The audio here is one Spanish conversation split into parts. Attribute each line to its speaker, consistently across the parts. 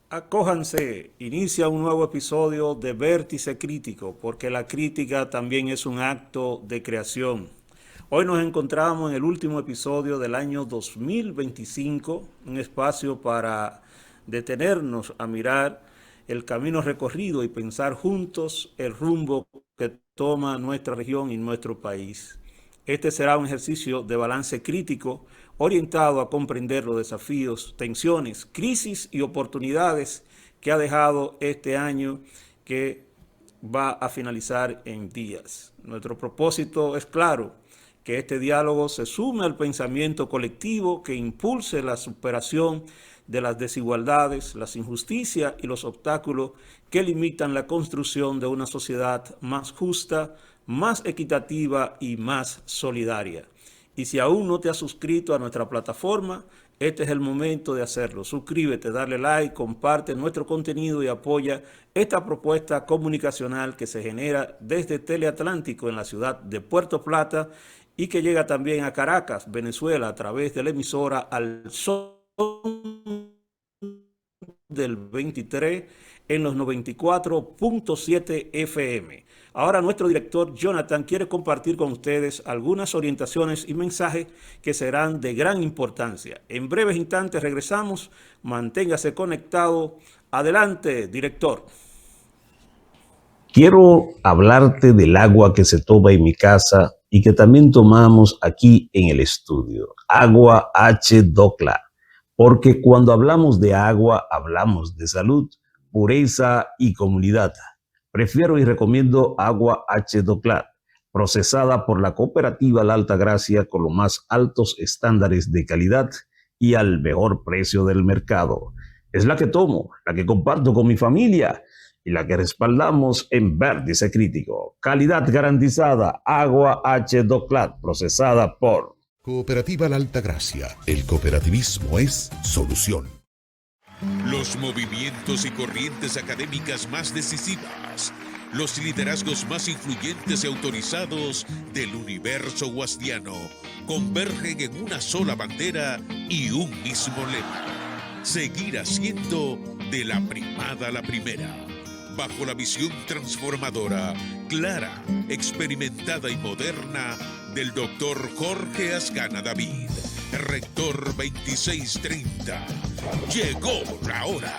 Speaker 1: Acójanse, inicia un nuevo episodio de Vértice Crítico, porque la crítica también es un acto de creación. Hoy nos encontramos en el último episodio del año 2025, un espacio para detenernos a mirar el camino recorrido y pensar juntos el rumbo que toma nuestra región y nuestro país. Este será un ejercicio de balance crítico orientado a comprender los desafíos, tensiones, crisis y oportunidades que ha dejado este año que va a finalizar en días. Nuestro propósito es claro, que este diálogo se sume al pensamiento colectivo que impulse la superación de las desigualdades, las injusticias y los obstáculos que limitan la construcción de una sociedad más justa, más equitativa y más solidaria. Y si aún no te has suscrito a nuestra plataforma, este es el momento de hacerlo. Suscríbete, dale like, comparte nuestro contenido y apoya esta propuesta comunicacional que se genera desde Teleatlántico en la ciudad de Puerto Plata y que llega también a Caracas, Venezuela, a través de la emisora Al Son del 23 en los 94.7 FM. Ahora nuestro director Jonathan quiere compartir con ustedes algunas orientaciones y mensajes que serán de gran importancia. En breves instantes regresamos, manténgase conectado. Adelante, director.
Speaker 2: Quiero hablarte del agua que se toma en mi casa y que también tomamos aquí en el estudio. Agua H2CLA. Porque cuando hablamos de agua, hablamos de salud, pureza y comunidad. Prefiero y recomiendo agua H2CLA, procesada por la cooperativa La Altagracia con los más altos estándares de calidad y al mejor precio del mercado. Es la que tomo, la que comparto con mi familia y la que respaldamos en Vértice Crítico. Calidad garantizada, agua H2CLA, procesada por
Speaker 3: Cooperativa La Altagracia. El cooperativismo es solución.
Speaker 4: Los movimientos y corrientes académicas más decisivas, los liderazgos más influyentes y autorizados del universo guasdiano convergen en una sola bandera y un mismo lema: seguir haciendo de la primada la primera, bajo la visión transformadora, clara, experimentada y moderna del doctor Jorge Ascana David, rector 2630. Llegó la hora.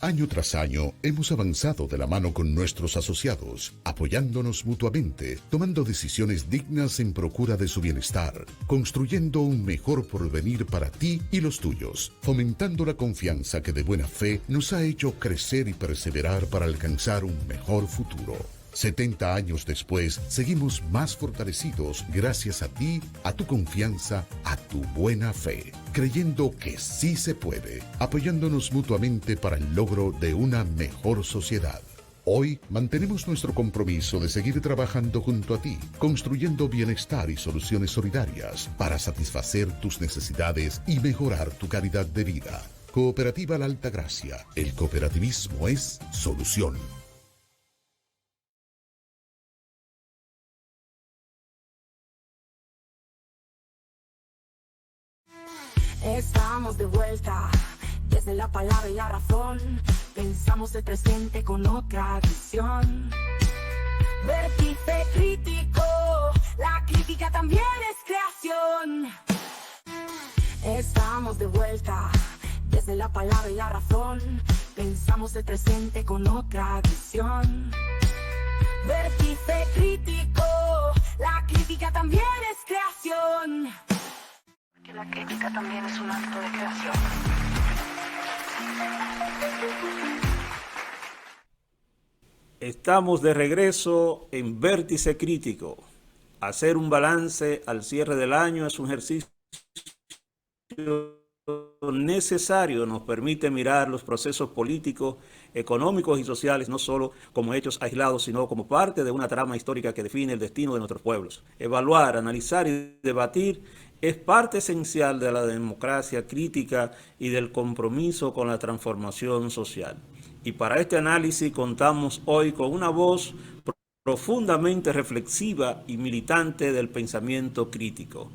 Speaker 3: Año tras año hemos avanzado de la mano con nuestros asociados, apoyándonos mutuamente, tomando decisiones dignas en procura de su bienestar, construyendo un mejor porvenir para ti y los tuyos, fomentando la confianza que de buena fe nos ha hecho crecer y perseverar para alcanzar un mejor futuro. 70 años después, seguimos más fortalecidos gracias a ti, a tu confianza, a tu buena fe, creyendo que sí se puede, apoyándonos mutuamente para el logro de una mejor sociedad. Hoy mantenemos nuestro compromiso de seguir trabajando junto a ti, construyendo bienestar y soluciones solidarias para satisfacer tus necesidades y mejorar tu calidad de vida. Cooperativa La Altagracia. El cooperativismo es solución.
Speaker 5: Estamos de vuelta, desde la palabra y la razón, pensamos el presente con otra visión. Vértice crítico, la crítica también es creación. Estamos de vuelta, desde la palabra y la razón, pensamos el presente con otra visión. Vértice crítico, la crítica también es creación. Que la crítica también es un acto de creación.
Speaker 1: Estamos de regreso en Vértice Crítico. Hacer un balance al cierre del año es un ejercicio necesario nos permite mirar los procesos políticos, económicos y sociales no solo como hechos aislados, sino como parte de una trama histórica que define el destino de nuestros pueblos. Evaluar, analizar y debatir es parte esencial de la democracia crítica y del compromiso con la transformación social. Y para este análisis contamos hoy con una voz profundamente reflexiva y militante del pensamiento crítico.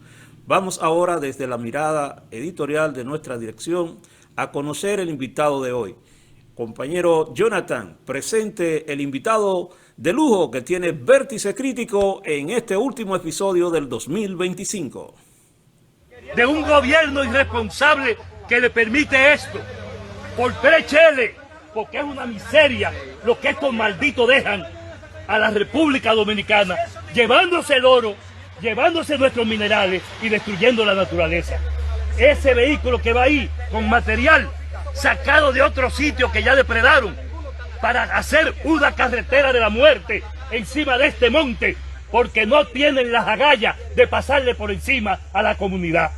Speaker 1: Vamos ahora desde la mirada editorial de nuestra dirección a conocer el invitado de hoy. Compañero Jonathan, presente el invitado de lujo que tiene Vértice Crítico en este último episodio del 2025.
Speaker 6: De un gobierno irresponsable que le permite esto, por 3 cheles, porque es una miseria lo que estos malditos dejan a la República Dominicana, llevándose el oro, llevándose nuestros minerales y destruyendo la naturaleza. Ese vehículo que va ahí con material sacado de otro sitio que ya depredaron para hacer una carretera de la muerte encima de este monte, porque no tienen las agallas de pasarle por encima a la comunidad.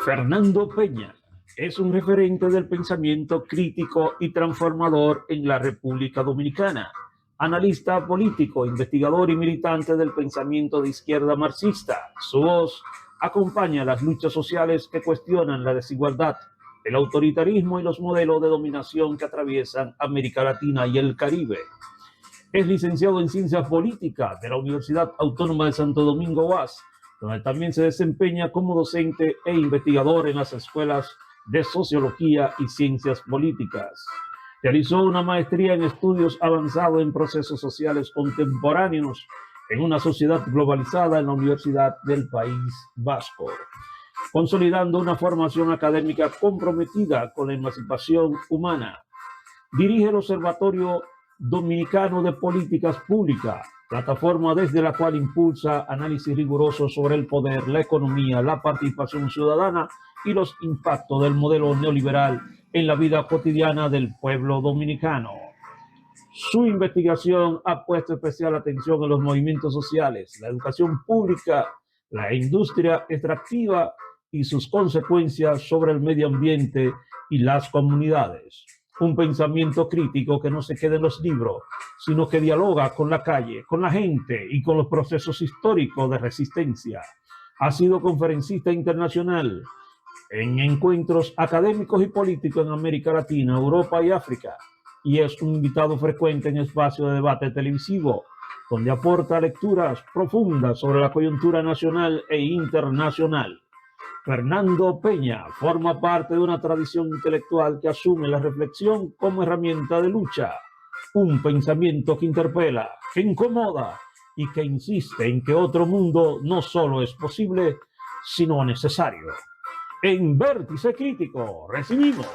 Speaker 2: Fernando Peña es un referente del pensamiento crítico y transformador en la República Dominicana, analista político, investigador y militante del pensamiento de izquierda marxista. Su voz acompaña las luchas sociales que cuestionan la desigualdad, el autoritarismo y los modelos de dominación que atraviesan América Latina y el Caribe. Es licenciado en Ciencias Políticas de la Universidad Autónoma de Santo Domingo UAS, donde también se desempeña como docente e investigador en las escuelas de Sociología y Ciencias Políticas. Realizó una maestría en estudios avanzados en procesos sociales contemporáneos en una sociedad globalizada en la Universidad del País Vasco, consolidando una formación académica comprometida con la emancipación humana. Dirige el Observatorio Dominicano de Políticas Públicas, plataforma desde la cual impulsa análisis rigurosos sobre el poder, la economía, la participación ciudadana y los impactos del modelo neoliberal en la vida cotidiana del pueblo dominicano. Su investigación ha puesto especial atención en los movimientos sociales, la educación pública, la industria extractiva y sus consecuencias sobre el medio ambiente y las comunidades. Un pensamiento crítico que no se queda en los libros, sino que dialoga con la calle, con la gente y con los procesos históricos de resistencia. Ha sido conferencista internacional en encuentros académicos y políticos en América Latina, Europa y África, y es un invitado frecuente en espacios de debate televisivo, donde aporta lecturas profundas sobre la coyuntura nacional e internacional. Fernando Peña forma parte de una tradición intelectual que asume la reflexión como herramienta de lucha, un pensamiento que interpela, que incomoda y que insiste en que otro mundo no solo es posible, sino necesario. En Vértice Crítico recibimos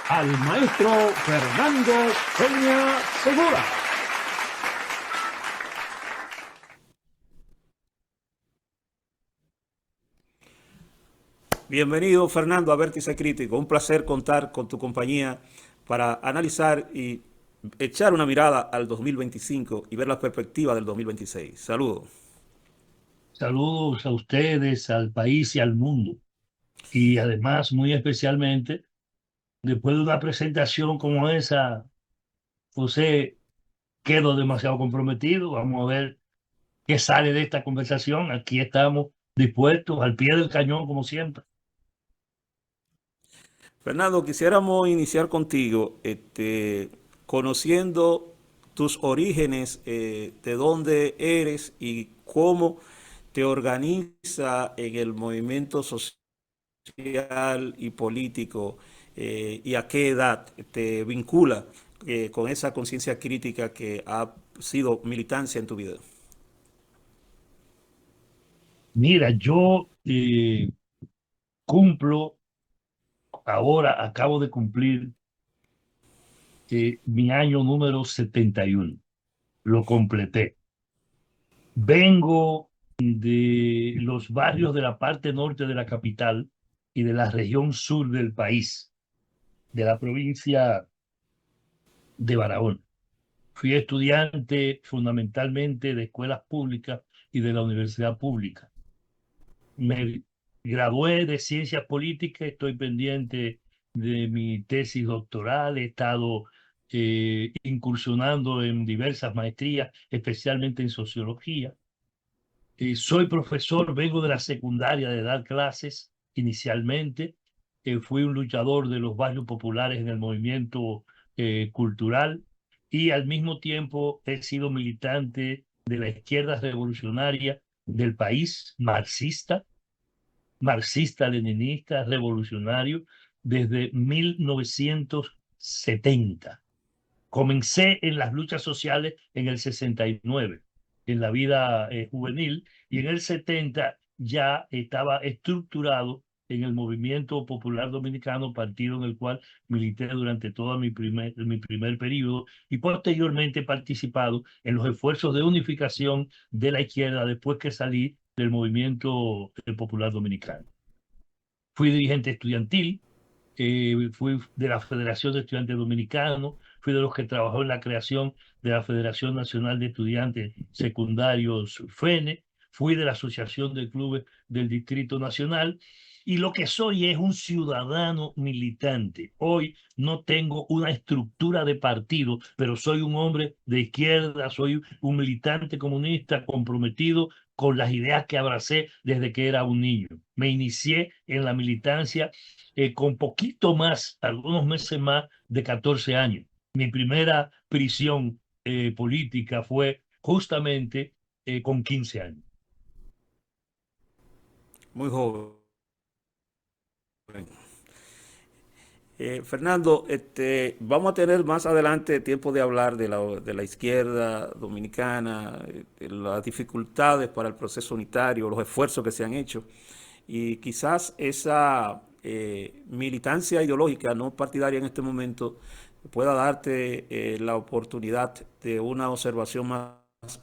Speaker 2: al maestro Fernando Peña Segura.
Speaker 1: Bienvenido, Fernando, a Vértice Crítico. Un placer contar con tu compañía para analizar y echar una mirada al 2025 y ver la perspectiva del 2026. Saludos.
Speaker 6: Saludos a ustedes, al país y al mundo. Y además, muy especialmente, después de una presentación como esa, José, quedo demasiado comprometido. Vamos a ver qué sale de esta conversación. Aquí estamos dispuestos, al pie del cañón, como siempre.
Speaker 1: Fernando, quisiéramos iniciar contigo, conociendo tus orígenes, de dónde eres y cómo te organiza en el movimiento social y político, y a qué edad te vincula con esa conciencia crítica que ha sido militancia en tu vida.
Speaker 6: Mira, yo acabo de cumplir mi año número 71. Lo completé. Vengo de los barrios de la parte norte de la capital y de la región sur del país, de la provincia de Barahona. Fui estudiante fundamentalmente de escuelas públicas y de la universidad pública. Me gradué de Ciencias Políticas, estoy pendiente de mi tesis doctoral, he estado incursionando en diversas maestrías, especialmente en sociología. Soy profesor, vengo de la secundaria de dar clases inicialmente. Fui un luchador de los barrios populares en el movimiento cultural y al mismo tiempo he sido militante de la izquierda revolucionaria del país, marxista-leninista, revolucionario, desde 1970. Comencé en las luchas sociales en el 69, en la vida juvenil, y en el 70 ya estaba estructurado en el Movimiento Popular Dominicano, partido en el cual milité durante todo mi primer periodo, y posteriormente he participado en los esfuerzos de unificación de la izquierda después que salí del Movimiento Popular Dominicano. Fui dirigente estudiantil, fui de la Federación de Estudiantes Dominicanos, fui de los que trabajó en la creación de la Federación Nacional de Estudiantes Secundarios FENE, fui de la Asociación de Clubes del Distrito Nacional, y lo que soy es un ciudadano militante. Hoy no tengo una estructura de partido, pero soy un hombre de izquierda, soy un militante comunista comprometido con las ideas que abracé desde que era un niño. Me inicié en la militancia con poquito más, algunos meses más de 14 años. Mi primera prisión política fue justamente con 15 años.
Speaker 1: Muy joven. Fernando, vamos a tener más adelante tiempo de hablar de la izquierda dominicana, las dificultades para el proceso unitario, los esfuerzos que se han hecho y quizás esa militancia ideológica no partidaria en este momento pueda darte la oportunidad de una observación más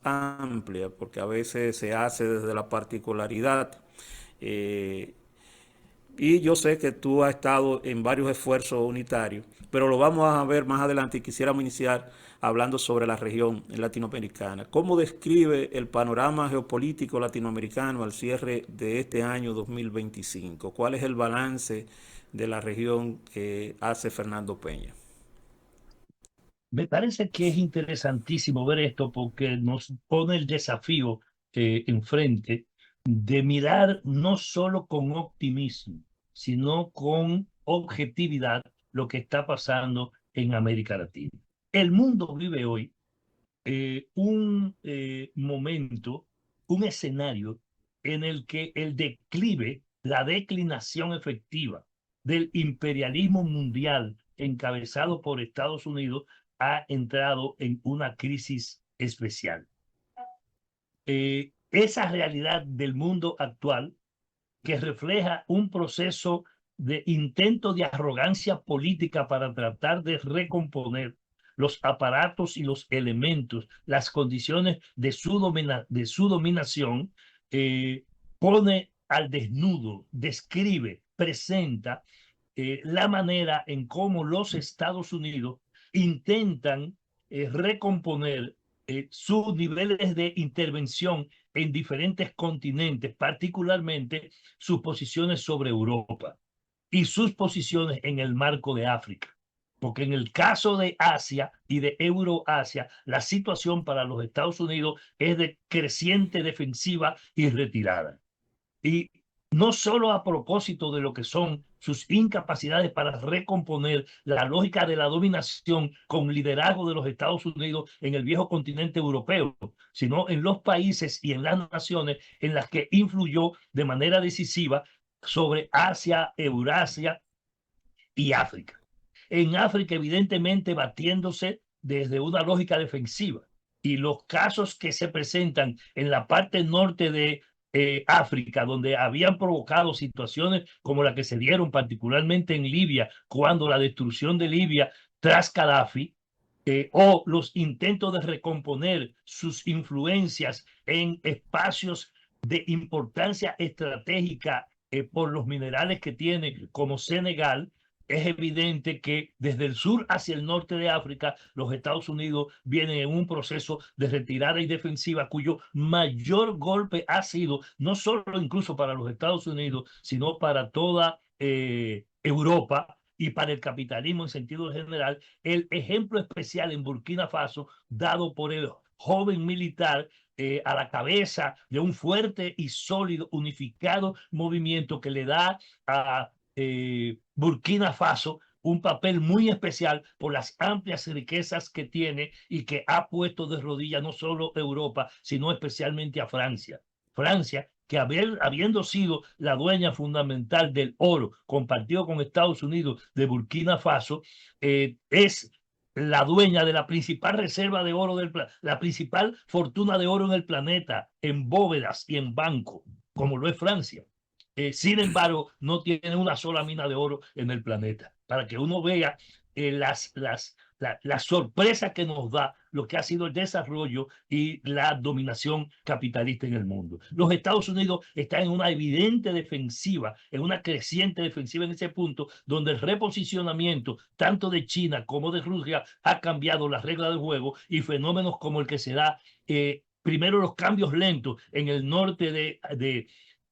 Speaker 1: amplia, porque a veces se hace desde la particularidad. Eh, y yo sé que tú has estado en varios esfuerzos unitarios, pero lo vamos a ver más adelante y quisiéramos iniciar hablando sobre la región latinoamericana. ¿Cómo describe el panorama geopolítico latinoamericano al cierre de este año 2025? ¿Cuál es el balance de la región que hace Fernando Peña?
Speaker 6: Me parece que es interesantísimo ver esto porque nos pone el desafío enfrente de mirar no solo con optimismo, sino con objetividad lo que está pasando en América Latina. El mundo vive hoy un momento, un escenario en el que el declive, la declinación efectiva del imperialismo mundial encabezado por Estados Unidos ha entrado en una crisis especial. Esa realidad del mundo actual que refleja un proceso de intento de arrogancia política para tratar de recomponer los aparatos y los elementos, las condiciones de su dominación, pone al desnudo, describe, presenta la manera en cómo los Estados Unidos intentan recomponer sus niveles de intervención en diferentes continentes, particularmente sus posiciones sobre Europa y sus posiciones en el marco de África. Porque en el caso de Asia y de Euroasia, la situación para los Estados Unidos es de creciente defensiva y retirada. Y no solo a propósito de lo que son sus incapacidades para recomponer la lógica de la dominación con liderazgo de los Estados Unidos en el viejo continente europeo, sino en los países y en las naciones en las que influyó de manera decisiva sobre Asia, Eurasia y África. En África, evidentemente, batiéndose desde una lógica defensiva. Y los casos que se presentan en la parte norte de África, donde habían provocado situaciones como la que se dieron particularmente en Libia, cuando la destrucción de Libia tras Gaddafi, o los intentos de recomponer sus influencias en espacios de importancia estratégica por los minerales que tiene, como Senegal, es evidente que desde el sur hacia el norte de África, los Estados Unidos vienen en un proceso de retirada y defensiva cuyo mayor golpe ha sido, no solo incluso para los Estados Unidos, sino para toda Europa y para el capitalismo en sentido general, el ejemplo especial en Burkina Faso dado por el joven militar a la cabeza de un fuerte y sólido, unificado movimiento que le da a Burkina Faso un papel muy especial por las amplias riquezas que tiene y que ha puesto de rodillas no solo a Europa, sino especialmente a Francia. Francia, que habiendo sido la dueña fundamental del oro compartido con Estados Unidos de Burkina Faso, es la dueña de la principal reserva de oro la principal fortuna de oro en el planeta, en bóvedas y en banco, como lo es Francia. Sin embargo, no tiene una sola mina de oro en el planeta. Para que uno vea la sorpresa que nos da lo que ha sido el desarrollo y la dominación capitalista en el mundo. Los Estados Unidos están en una evidente defensiva, en una creciente defensiva en ese punto, donde el reposicionamiento tanto de China como de Rusia ha cambiado las reglas del juego y fenómenos como el que se da primero los cambios lentos en el norte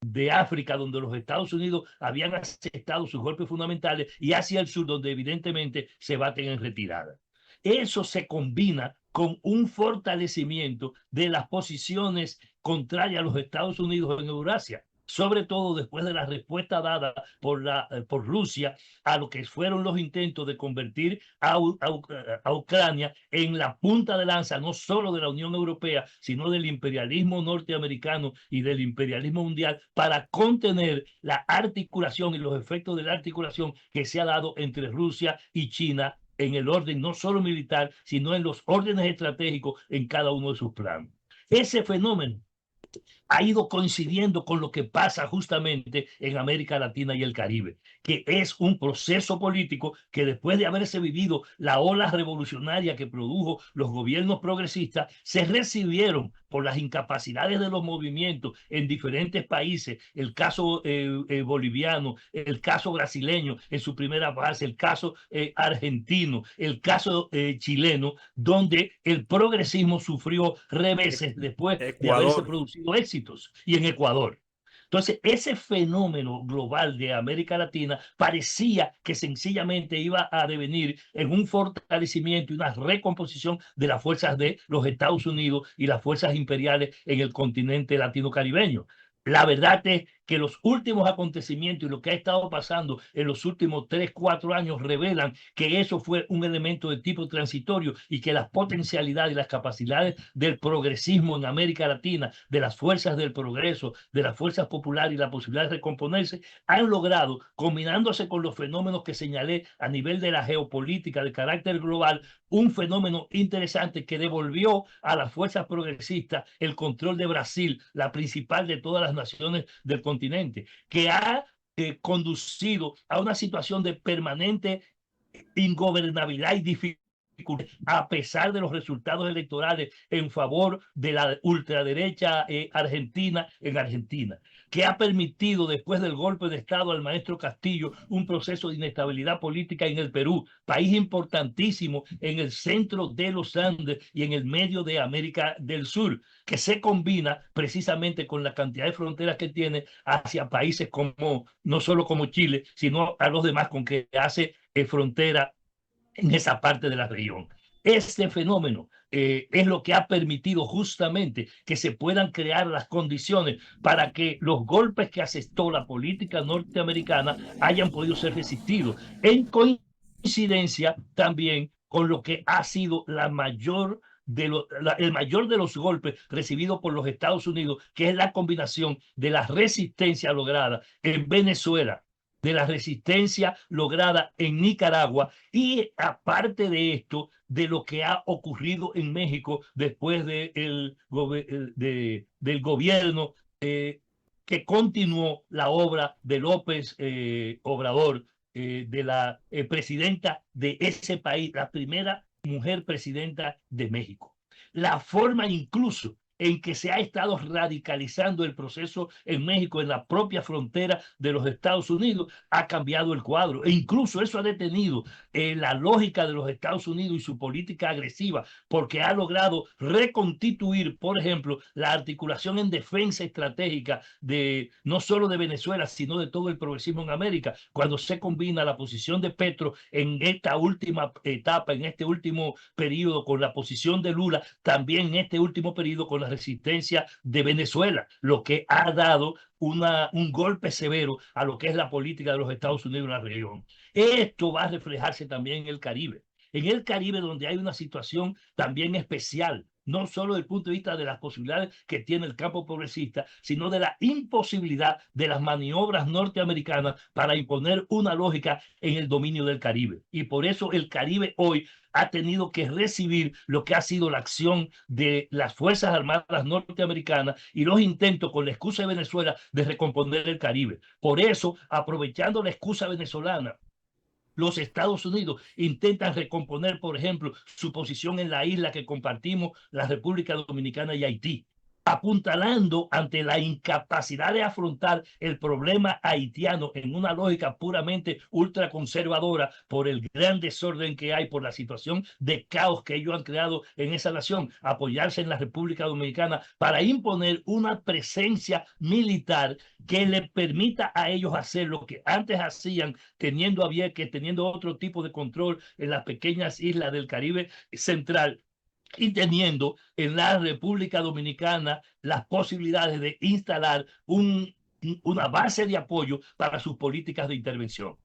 Speaker 6: de África, donde los Estados Unidos habían aceptado sus golpes fundamentales, y hacia el sur, donde evidentemente se baten en retirada. Eso se combina con un fortalecimiento de las posiciones contrarias a los Estados Unidos en Eurasia, sobre todo después de la respuesta dada por Rusia a lo que fueron los intentos de convertir a Ucrania en la punta de lanza no solo de la Unión Europea, sino del imperialismo norteamericano y del imperialismo mundial, para contener la articulación y los efectos de la articulación que se ha dado entre Rusia y China en el orden no solo militar, sino en los órdenes estratégicos en cada uno de sus planos. Ese fenómeno ha ido coincidiendo con lo que pasa justamente en América Latina y el Caribe, que es un proceso político que después de haberse vivido la ola revolucionaria que produjo los gobiernos progresistas, se recibieron por las incapacidades de los movimientos en diferentes países, el caso boliviano, el caso brasileño en su primera fase, el caso argentino, el caso chileno, donde el progresismo sufrió reveses después de haberse producido éxitos, y en Ecuador. Entonces, ese fenómeno global de América Latina parecía que sencillamente iba a devenir en un fortalecimiento y una recomposición de las fuerzas de los Estados Unidos y las fuerzas imperiales en el continente latino-caribeño. La verdad es que los últimos acontecimientos y lo que ha estado pasando en los últimos 3, 4 años revelan que eso fue un elemento de tipo transitorio y que las potencialidades y las capacidades del progresismo en América Latina, de las fuerzas del progreso, de las fuerzas populares y la posibilidad de recomponerse, han logrado, combinándose con los fenómenos que señalé a nivel de la geopolítica de carácter global, un fenómeno interesante que devolvió a las fuerzas progresistas el control de Brasil, la principal de todas las naciones del continente, que ha conducido a una situación de permanente ingobernabilidad y dificultad, a pesar de los resultados electorales en favor de la ultraderecha argentina en Argentina, que ha permitido después del golpe de Estado al maestro Castillo un proceso de inestabilidad política en el Perú, país importantísimo en el centro de los Andes y en el medio de América del Sur, que se combina precisamente con la cantidad de fronteras que tiene hacia países como, no solo como Chile, sino a los demás con que hace frontera en esa parte de la región. Este fenómeno es lo que ha permitido justamente que se puedan crear las condiciones para que los golpes que asestó la política norteamericana hayan podido ser resistidos, en coincidencia también con lo que ha sido el mayor de los golpes recibidos por los Estados Unidos, que es la combinación de la resistencia lograda en Venezuela, de la resistencia lograda en Nicaragua y, aparte de esto, de lo que ha ocurrido en México después del gobierno que continuó la obra de López Obrador, de la presidenta de ese país, la primera mujer presidenta de México. La forma incluso en que se ha estado radicalizando el proceso en México, en la propia frontera de los Estados Unidos, ha cambiado el cuadro. E incluso eso ha detenido la lógica de los Estados Unidos y su política agresiva, porque ha logrado reconstituir, por ejemplo, la articulación en defensa estratégica de no solo de Venezuela, sino de todo el progresismo en América, cuando se combina la posición de Petro en esta última etapa, en este último periodo, con la posición de Lula, también en este último periodo con la resistencia de Venezuela, lo que ha dado un golpe severo a lo que es la política de los Estados Unidos en la región. Esto va a reflejarse también en el Caribe. En el Caribe, donde hay una situación también especial, no solo desde el punto de vista de las posibilidades que tiene el campo progresista, sino de la imposibilidad de las maniobras norteamericanas para imponer una lógica en el dominio del Caribe. Y por eso el Caribe hoy ha tenido que recibir lo que ha sido la acción de las Fuerzas Armadas norteamericanas y los intentos con la excusa de Venezuela de recomponer el Caribe. Por eso, aprovechando la excusa venezolana, los Estados Unidos intentan recomponer, por ejemplo, su posición en la isla que compartimos, la República Dominicana y Haití, apuntalando ante la incapacidad de afrontar el problema haitiano en una lógica puramente ultraconservadora por el gran desorden que hay, por la situación de caos que ellos han creado en esa nación, apoyarse en la República Dominicana para imponer una presencia militar que le permita a ellos hacer lo que antes hacían, teniendo a Vieques, teniendo otro tipo de control en las pequeñas islas del Caribe central, y teniendo en la República Dominicana las posibilidades de instalar una base de apoyo para sus políticas de intervención.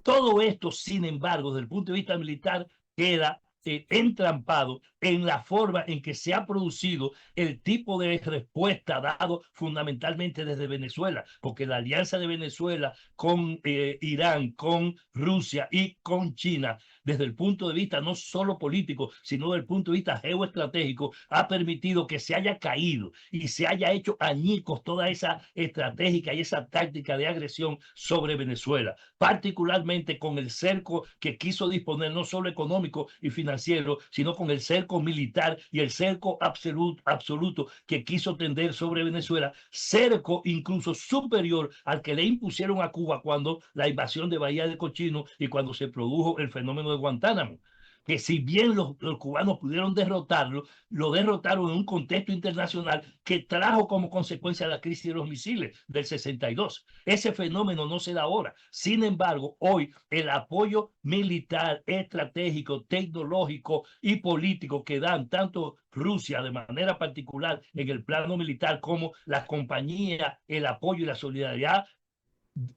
Speaker 6: Todo esto, sin embargo, desde el punto de vista militar, queda entrampado en la forma en que se ha producido el tipo de respuesta dado fundamentalmente desde Venezuela, porque la alianza de Venezuela con Irán, con Rusia y con China, desde el punto de vista no solo político, sino desde el punto de vista geoestratégico, ha permitido que se haya caído y se haya hecho añicos toda esa estratégica y esa táctica de agresión sobre Venezuela, particularmente con el cerco que quiso disponer no solo económico y financiero, sino con el cerco militar y el cerco absoluto que quiso tender sobre Venezuela, cerco incluso superior al que le impusieron a Cuba cuando la invasión de Bahía de Cochino y cuando se produjo el fenómeno de Guantánamo, que si bien los cubanos pudieron derrotarlo, lo derrotaron en un contexto internacional que trajo como consecuencia la crisis de los misiles del 62. Ese fenómeno no se da ahora. Sin embargo, hoy el apoyo militar, estratégico, tecnológico y político que dan tanto Rusia de manera particular en el plano militar como la compañía, el apoyo y la solidaridad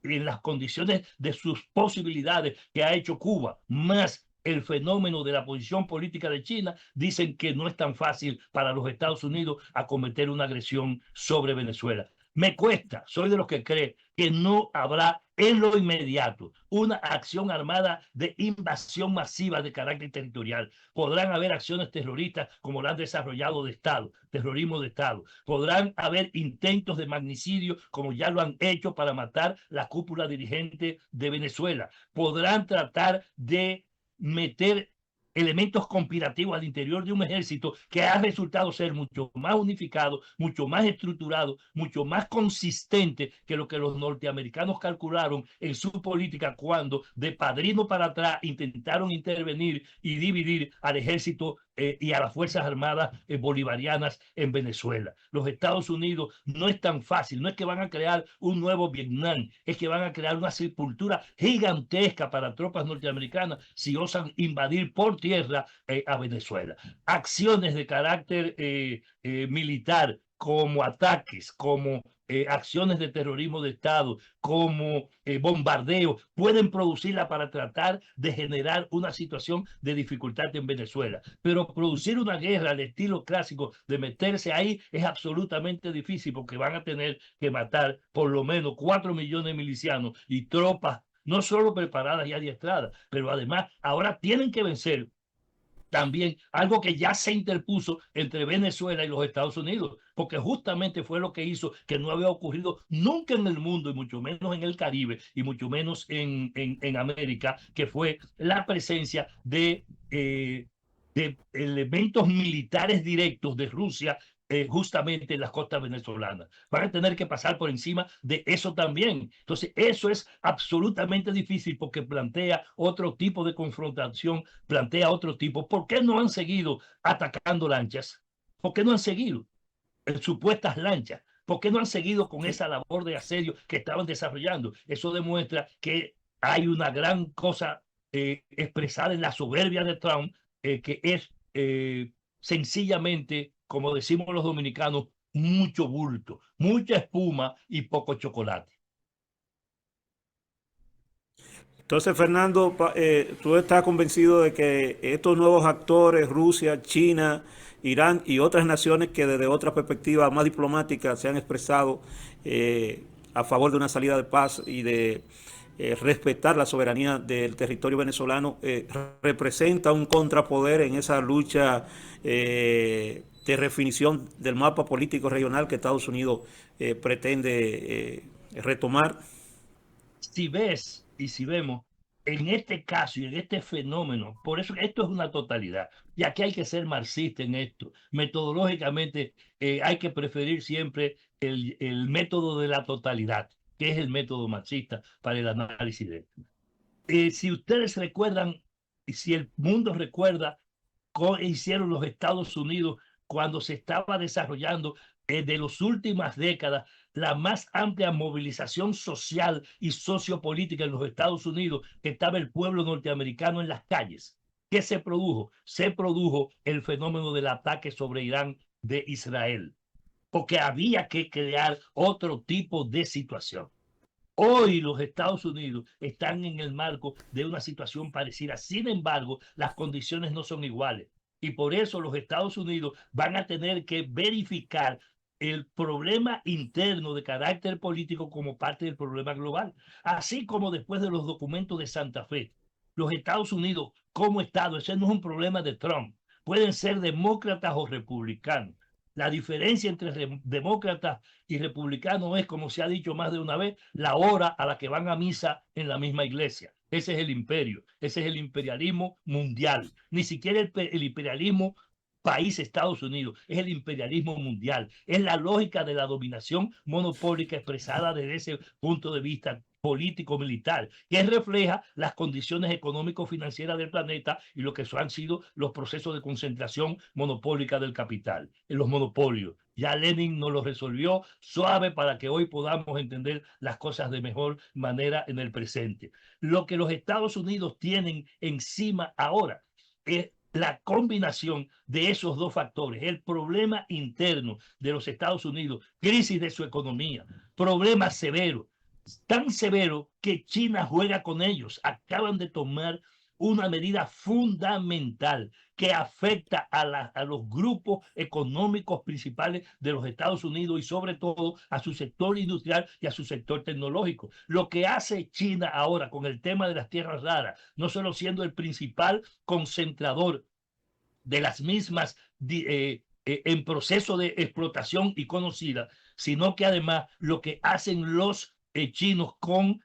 Speaker 6: en las condiciones de sus posibilidades que ha hecho Cuba, más el fenómeno de la posición política de China, dicen que no es tan fácil para los Estados Unidos acometer una agresión sobre Venezuela. Me cuesta, soy de los que cree que no habrá en lo inmediato una acción armada de invasión masiva de carácter territorial. Podrán haber acciones terroristas como la han desarrollado de Estado, terrorismo de Estado. Podrán haber intentos de magnicidio como ya lo han hecho para matar la cúpula dirigente de Venezuela. Podrán tratar de meter elementos conspirativos al interior de un ejército que ha resultado ser mucho más unificado, mucho más estructurado, mucho más consistente que lo que los norteamericanos calcularon en su política cuando de padrino para atrás intentaron intervenir y dividir al ejército y a las Fuerzas Armadas bolivarianas en Venezuela. Los Estados Unidos no es tan fácil, no es que van a crear un nuevo Vietnam, es que van a crear una sepultura gigantesca para tropas norteamericanas si osan invadir por tierra a Venezuela. Acciones de carácter militar como ataques, como acciones de terrorismo de Estado, como bombardeo, pueden producirla para tratar de generar una situación de dificultad en Venezuela. Pero producir una guerra al estilo clásico de meterse ahí es absolutamente difícil porque van a tener que matar por lo menos 4 millones de milicianos y tropas no solo preparadas y adiestradas, pero además ahora tienen que vencer también algo que ya se interpuso entre Venezuela y los Estados Unidos, porque justamente fue lo que hizo que no había ocurrido nunca en el mundo, y mucho menos en el Caribe, y mucho menos en América, que fue la presencia de elementos militares directos de Rusia justamente en las costas venezolanas. Van a tener que pasar por encima de eso también. Entonces, eso es absolutamente difícil porque plantea otro tipo de confrontación, plantea otro tipo. ¿Por qué no han seguido atacando lanchas? ¿Por qué no han seguido supuestas lanchas? ¿Por qué no han seguido con esa labor de asedio que estaban desarrollando? Eso demuestra que hay una gran cosa expresada en la soberbia de Trump, que es sencillamente, como decimos los dominicanos, mucho bulto, mucha espuma y poco chocolate.
Speaker 1: Entonces, Fernando, tú estás convencido de que estos nuevos actores, Rusia, China, Irán y otras naciones que desde otra perspectiva más diplomática se han expresado a favor de una salida de paz y de respetar la soberanía del territorio venezolano, representa un contrapoder en esa lucha de redefinición del mapa político regional que Estados Unidos pretende retomar?
Speaker 6: Si ves y si vemos en este caso y en este fenómeno, por eso esto es una totalidad, y aquí hay que ser marxista en esto. Metodológicamente hay que preferir siempre el método de la totalidad, que es el método marxista para el análisis de esto. Si ustedes recuerdan, y si el mundo recuerda, cómo hicieron los Estados Unidos cuando se estaba desarrollando de las últimas décadas la más amplia movilización social y sociopolítica en los Estados Unidos, que estaba el pueblo norteamericano en las calles. ¿Qué se produjo? Se produjo el fenómeno del ataque sobre Irán de Israel, porque había que crear otro tipo de situación. Hoy los Estados Unidos están en el marco de una situación parecida. Sin embargo, las condiciones no son iguales. Y por eso los Estados Unidos van a tener que verificar el problema interno de carácter político como parte del problema global. Así como después de los documentos de Santa Fe, los Estados Unidos como Estado, ese no es un problema de Trump, pueden ser demócratas o republicanos. La diferencia entre demócratas y republicanos es, como se ha dicho más de una vez, la hora a la que van a misa en la misma iglesia. Ese es el imperio, ese es el imperialismo mundial. Ni siquiera el imperialismo país Estados Unidos, es el imperialismo mundial. Es la lógica de la dominación monopólica expresada desde ese punto de vista político-militar, que refleja las condiciones económico-financieras del planeta y lo que han sido los procesos de concentración monopólica del capital, en los monopolios. Ya Lenin nos lo resolvió suave para que hoy podamos entender las cosas de mejor manera en el presente. Lo que los Estados Unidos tienen encima ahora es la combinación de esos dos factores, el problema interno de los Estados Unidos, crisis de su economía, problema severo, tan severo que China juega con ellos. Acaban de tomar una medida fundamental que afecta a los grupos económicos principales de los Estados Unidos y sobre todo a su sector industrial y a su sector tecnológico. Lo que hace China ahora con el tema de las tierras raras, no solo siendo el principal concentrador de las mismas en proceso de explotación y conocida, sino que además lo que hacen los chinos con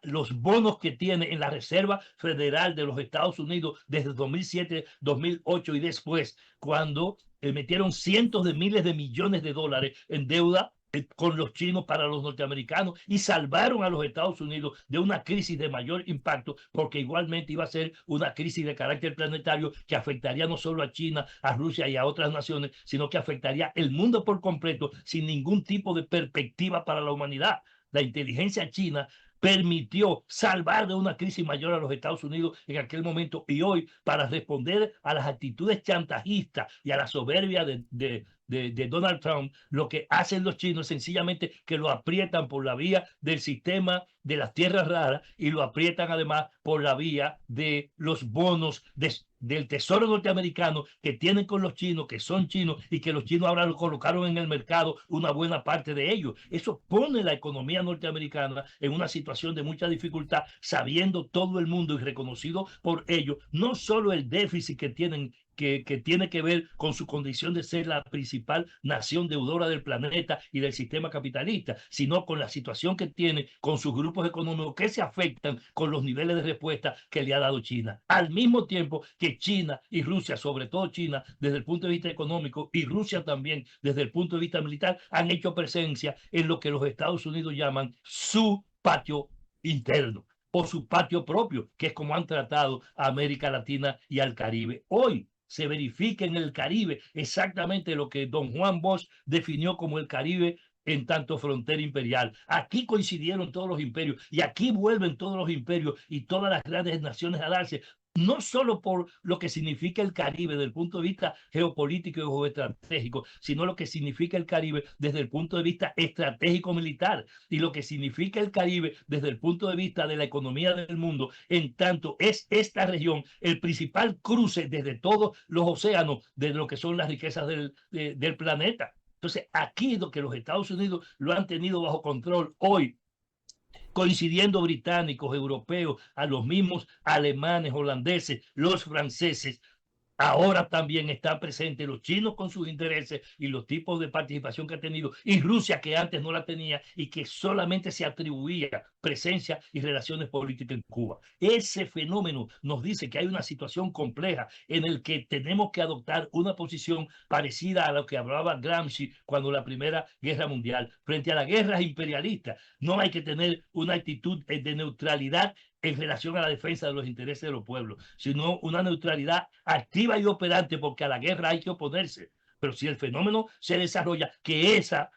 Speaker 6: los bonos que tiene en la Reserva Federal de los Estados Unidos desde 2007, 2008 y después, cuando metieron cientos de miles de millones de dólares en deuda con los chinos para los norteamericanos y salvaron a los Estados Unidos de una crisis de mayor impacto, porque igualmente iba a ser una crisis de carácter planetario que afectaría no solo a China, a Rusia y a otras naciones, sino que afectaría el mundo por completo sin ningún tipo de perspectiva para la humanidad. La inteligencia china permitió salvar de una crisis mayor a los Estados Unidos en aquel momento, y hoy, para responder a las actitudes chantajistas y a la soberbia de Donald Trump, lo que hacen los chinos es sencillamente que lo aprietan por la vía del sistema de las tierras raras y lo aprietan además por la vía de los bonos del tesoro norteamericano que tienen con los chinos, que son chinos y que los chinos ahora lo colocaron en el mercado, una buena parte de ellos. Eso pone la economía norteamericana en una situación de mucha dificultad, sabiendo todo el mundo y reconocido por ellos, no solo el déficit que tienen que tiene que ver con su condición de ser la principal nación deudora del planeta y del sistema capitalista, sino con la situación que tiene con sus grupos económicos que se afectan con los niveles de respuesta que le ha dado China. Al mismo tiempo que China y Rusia, sobre todo China desde el punto de vista económico y Rusia también desde el punto de vista militar, han hecho presencia en lo que los Estados Unidos llaman su patio interno o su patio propio, que es como han tratado a América Latina y al Caribe. Hoy se verifica en el Caribe exactamente lo que don Juan Bosch definió como el Caribe en tanto frontera imperial. Aquí coincidieron todos los imperios y aquí vuelven todos los imperios y todas las grandes naciones a darse, no solo por lo que significa el Caribe desde el punto de vista geopolítico y geoestratégico, sino lo que significa el Caribe desde el punto de vista estratégico militar y lo que significa el Caribe desde el punto de vista de la economía del mundo, en tanto es esta región el principal cruce desde todos los océanos de lo que son las riquezas del planeta. Entonces, aquí lo que los Estados Unidos lo han tenido bajo control hoy, coincidiendo británicos, europeos, a los mismos alemanes, holandeses, los franceses. Ahora también están presentes los chinos con sus intereses y los tipos de participación que ha tenido, y Rusia, que antes no la tenía y que solamente se atribuía presencia y relaciones políticas en Cuba. Ese fenómeno nos dice que hay una situación compleja en el que tenemos que adoptar una posición parecida a lo que hablaba Gramsci cuando la Primera Guerra Mundial. Frente a las guerras imperialistas, no hay que tener una actitud de neutralidad en relación a la defensa de los intereses de los pueblos, sino una neutralidad activa y operante, porque a la guerra hay que oponerse. Pero si el fenómeno se desarrolla, que esa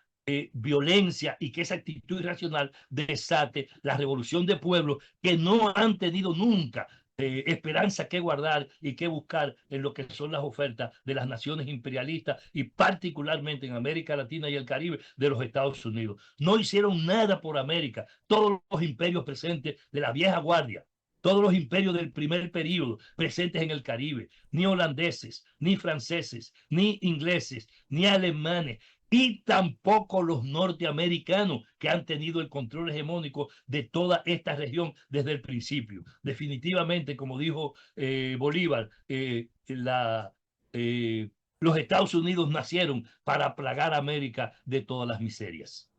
Speaker 6: violencia y que esa actitud irracional desate la revolución de pueblos que no han tenido nunca esperanza que guardar y que buscar en lo que son las ofertas de las naciones imperialistas y particularmente en América Latina y el Caribe de los Estados Unidos. No hicieron nada por América. Todos los imperios presentes de la vieja guardia, todos los imperios del primer periodo presentes en el Caribe, ni holandeses, ni franceses, ni ingleses, ni alemanes, y tampoco los norteamericanos, que han tenido el control hegemónico de toda esta región desde el principio. Definitivamente, como dijo Bolívar, los Estados Unidos nacieron para plagar a América de todas las miserias.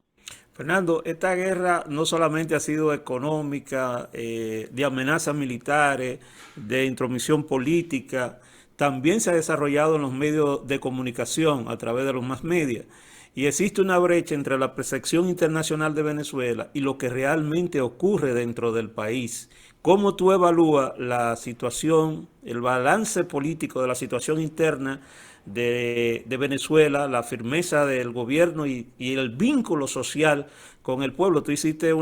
Speaker 1: Fernando, esta guerra no solamente ha sido económica, de amenazas militares, de intromisión política, también se ha desarrollado en los medios de comunicación a través de los más medios. Y existe una brecha entre la percepción internacional de Venezuela y lo que realmente ocurre dentro del país. ¿Cómo tú evalúas la situación, el balance político de la situación interna de Venezuela, la firmeza del gobierno y el vínculo social con el pueblo? Tú hiciste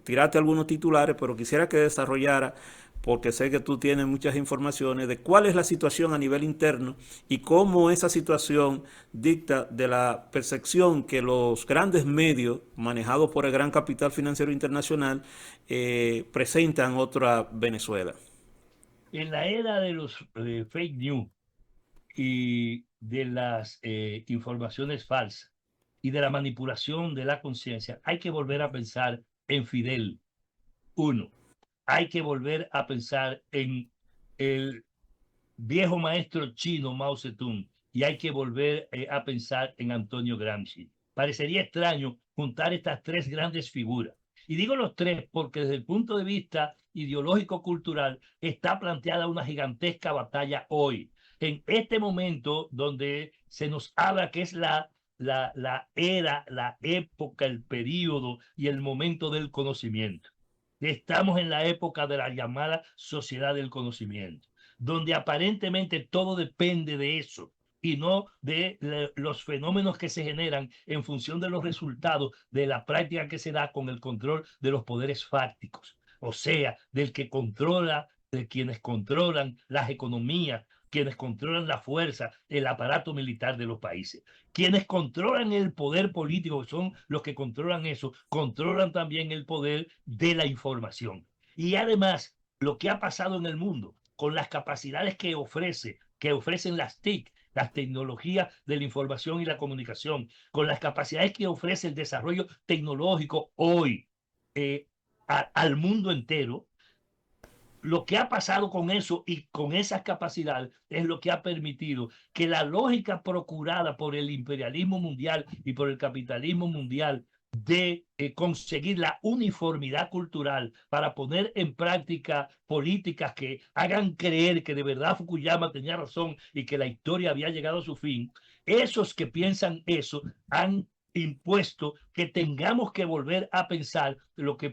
Speaker 1: tiraste algunos titulares, pero quisiera que desarrollara, porque sé que tú tienes muchas informaciones de cuál es la situación a nivel interno y cómo esa situación dicta de la percepción que los grandes medios manejados por el gran capital financiero internacional presentan otra Venezuela.
Speaker 6: En la era de los fake news y de las informaciones falsas y de la manipulación de la conciencia, hay que volver a pensar en Fidel. Uno, hay que volver a pensar en el viejo maestro chino Mao Zedong y hay que volver a pensar en Antonio Gramsci. Parecería extraño juntar estas tres grandes figuras. Y digo los tres porque desde el punto de vista ideológico-cultural está planteada una gigantesca batalla hoy. En este momento donde se nos habla que es la era, la época, el periodo y el momento del conocimiento. Estamos en la época de la llamada sociedad del conocimiento, donde aparentemente todo depende de eso y no de los fenómenos que se generan en función de los resultados de la práctica que se da con el control de los poderes fácticos, o sea, del que controla, de quienes controlan las economías, quienes controlan la fuerza, el aparato militar de los países. Quienes controlan el poder político, que son los que controlan eso, controlan también el poder de la información. Y además, lo que ha pasado en el mundo, con las capacidades que ofrecen las TIC, las tecnologías de la información y la comunicación, con las capacidades que ofrece el desarrollo tecnológico hoy al mundo entero, lo que ha pasado con eso y con esas capacidades es lo que ha permitido que la lógica procurada por el imperialismo mundial y por el capitalismo mundial de conseguir la uniformidad cultural para poner en práctica políticas que hagan creer que de verdad Fukuyama tenía razón y que la historia había llegado a su fin, esos que piensan eso han impuesto que tengamos que volver a pensar lo que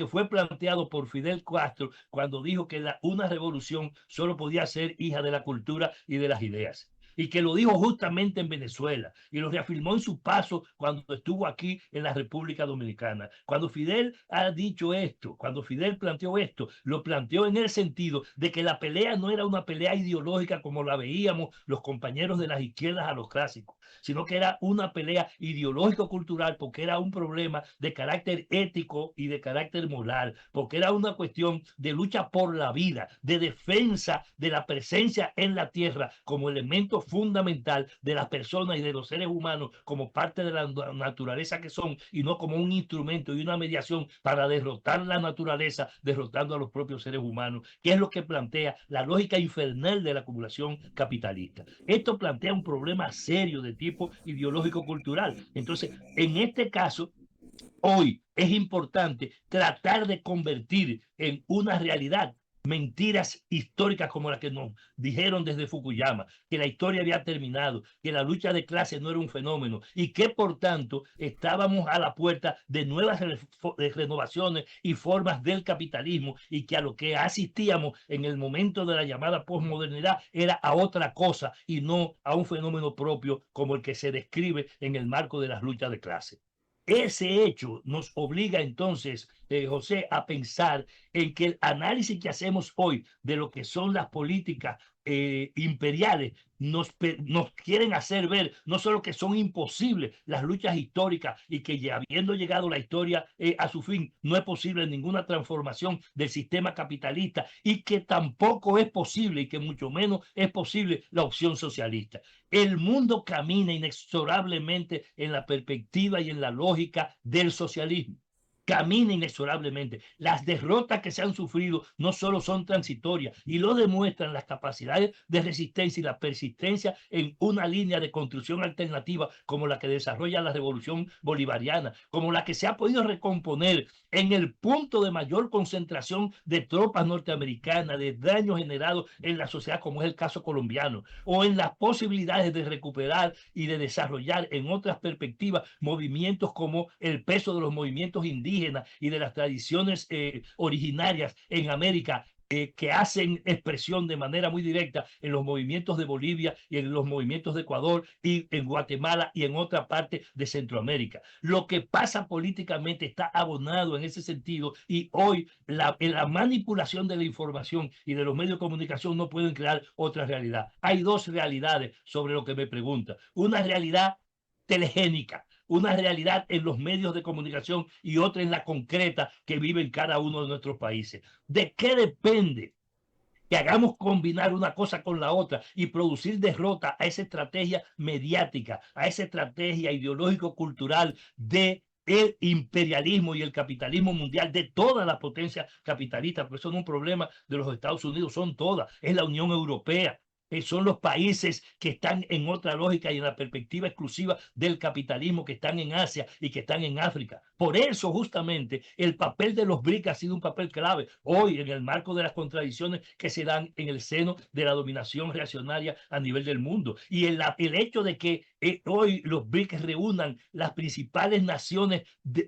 Speaker 6: fue planteado por Fidel Castro cuando dijo que una revolución solo podía ser hija de la cultura y de las ideas. Y que lo dijo justamente en Venezuela y lo reafirmó en su paso cuando estuvo aquí en la República Dominicana. Cuando Fidel ha dicho esto, cuando Fidel planteó esto, lo planteó en el sentido de que la pelea no era una pelea ideológica como la veíamos los compañeros de las izquierdas a los clásicos, sino que era una pelea ideológico-cultural porque era un problema de carácter ético y de carácter moral, porque era una cuestión de lucha por la vida, de defensa de la presencia en la tierra como elemento fundamental de las personas y de los seres humanos como parte de la naturaleza que son y no como un instrumento y una mediación para derrotar la naturaleza, derrotando a los propios seres humanos, que es lo que plantea la lógica infernal de la acumulación capitalista. Esto plantea un problema serio de tipo ideológico-cultural. Entonces, en este caso, hoy es importante tratar de convertir en una realidad mentiras históricas como las que nos dijeron desde Fukuyama, que la historia había terminado, que la lucha de clases no era un fenómeno y que por tanto estábamos a la puerta de nuevas renovaciones y formas del capitalismo y que a lo que asistíamos en el momento de la llamada posmodernidad era a otra cosa y no a un fenómeno propio como el que se describe en el marco de las luchas de clase. Ese hecho nos obliga entonces, José, a pensar en que el análisis que hacemos hoy de lo que son las políticas imperiales nos quieren hacer ver no solo que son imposibles las luchas históricas y que ya habiendo llegado la historia a su fin, no es posible ninguna transformación del sistema capitalista y que tampoco es posible y que mucho menos es posible la opción socialista. El mundo camina inexorablemente en la perspectiva y en la lógica del socialismo. Camina inexorablemente. Las derrotas que se han sufrido no solo son transitorias y lo demuestran las capacidades de resistencia y la persistencia en una línea de construcción alternativa como la que desarrolla la revolución bolivariana, como la que se ha podido recomponer en el punto de mayor concentración de tropas norteamericanas, de daños generados en la sociedad, como es el caso colombiano, o en las posibilidades de recuperar y de desarrollar en otras perspectivas movimientos como el peso de los movimientos indígenas y de las tradiciones originarias en América que hacen expresión de manera muy directa en los movimientos de Bolivia y en los movimientos de Ecuador y en Guatemala y en otra parte de Centroamérica. Lo que pasa políticamente está abonado en ese sentido y hoy la manipulación de la información y de los medios de comunicación no pueden crear otra realidad. Hay dos realidades sobre lo que me pregunta. Una realidad telegénica, una realidad en los medios de comunicación y otra en la concreta que vive en cada uno de nuestros países. ¿De qué depende que hagamos combinar una cosa con la otra y producir derrota a esa estrategia mediática, a esa estrategia ideológico-cultural de el imperialismo y el capitalismo mundial de todas las potencias capitalistas? Porque eso no es un problema de los Estados Unidos, son todas, es la Unión Europea. Son los países que están en otra lógica y en la perspectiva exclusiva del capitalismo, que están en Asia y que están en África. Por eso, justamente, el papel de los BRICS ha sido un papel clave hoy en el marco de las contradicciones que se dan en el seno de la dominación reaccionaria a nivel del mundo. Y el hecho de que hoy los BRICS reúnan las principales naciones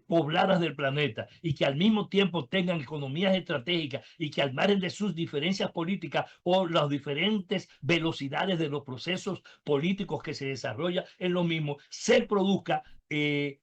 Speaker 6: pobladas del planeta y que al mismo tiempo tengan economías estratégicas y que al margen de sus diferencias políticas o las diferentes velocidades de los procesos políticos que se desarrollan en lo mismo, se produzca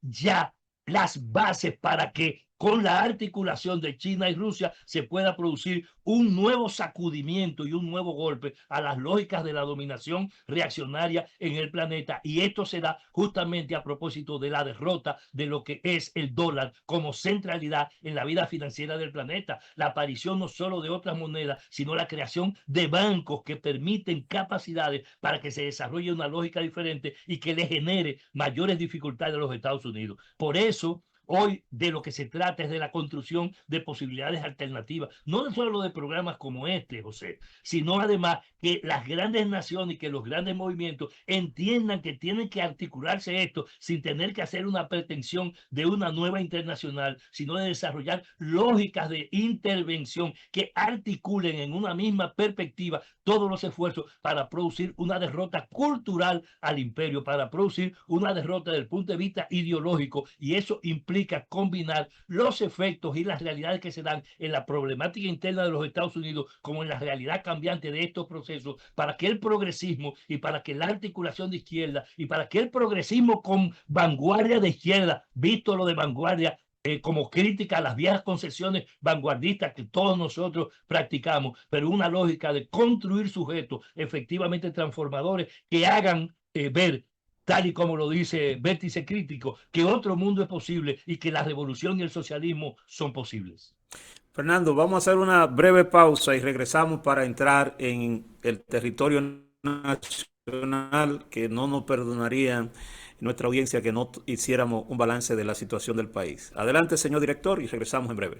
Speaker 6: ya las bases para que con la articulación de China y Rusia se pueda producir un nuevo sacudimiento y un nuevo golpe a las lógicas de la dominación reaccionaria en el planeta. Y esto se da justamente a propósito de la derrota de lo que es el dólar como centralidad en la vida financiera del planeta. La aparición no solo de otras monedas, sino la creación de bancos que permiten capacidades para que se desarrolle una lógica diferente y que le genere mayores dificultades a los Estados Unidos. Por eso, Hoy de lo que se trata es de la construcción de posibilidades alternativas, no solo de programas como este, José, sino además que las grandes naciones y que los grandes movimientos entiendan que tienen que articularse esto sin tener que hacer una pretensión de una nueva internacional, sino de desarrollar lógicas de intervención que articulen en una misma perspectiva todos los esfuerzos para producir una derrota cultural al imperio, para producir una derrota desde el punto de vista ideológico, y eso implica combinar los efectos y las realidades que se dan en la problemática interna de los Estados Unidos como en la realidad cambiante de estos procesos, para que el progresismo y para que la articulación de izquierda y para que el progresismo con vanguardia de izquierda, visto lo de vanguardia, como crítica a las viejas concepciones vanguardistas que todos nosotros practicamos, pero una lógica de construir sujetos efectivamente transformadores que hagan ver, tal y como lo dice Vértice Crítico, que otro mundo es posible y que la revolución y el socialismo son posibles.
Speaker 1: Fernando, vamos a hacer una breve pausa y regresamos para entrar en el territorio nacional, que no nos perdonarían nuestra audiencia que no hiciéramos un balance de la situación del país. Adelante, señor director, y regresamos en breve.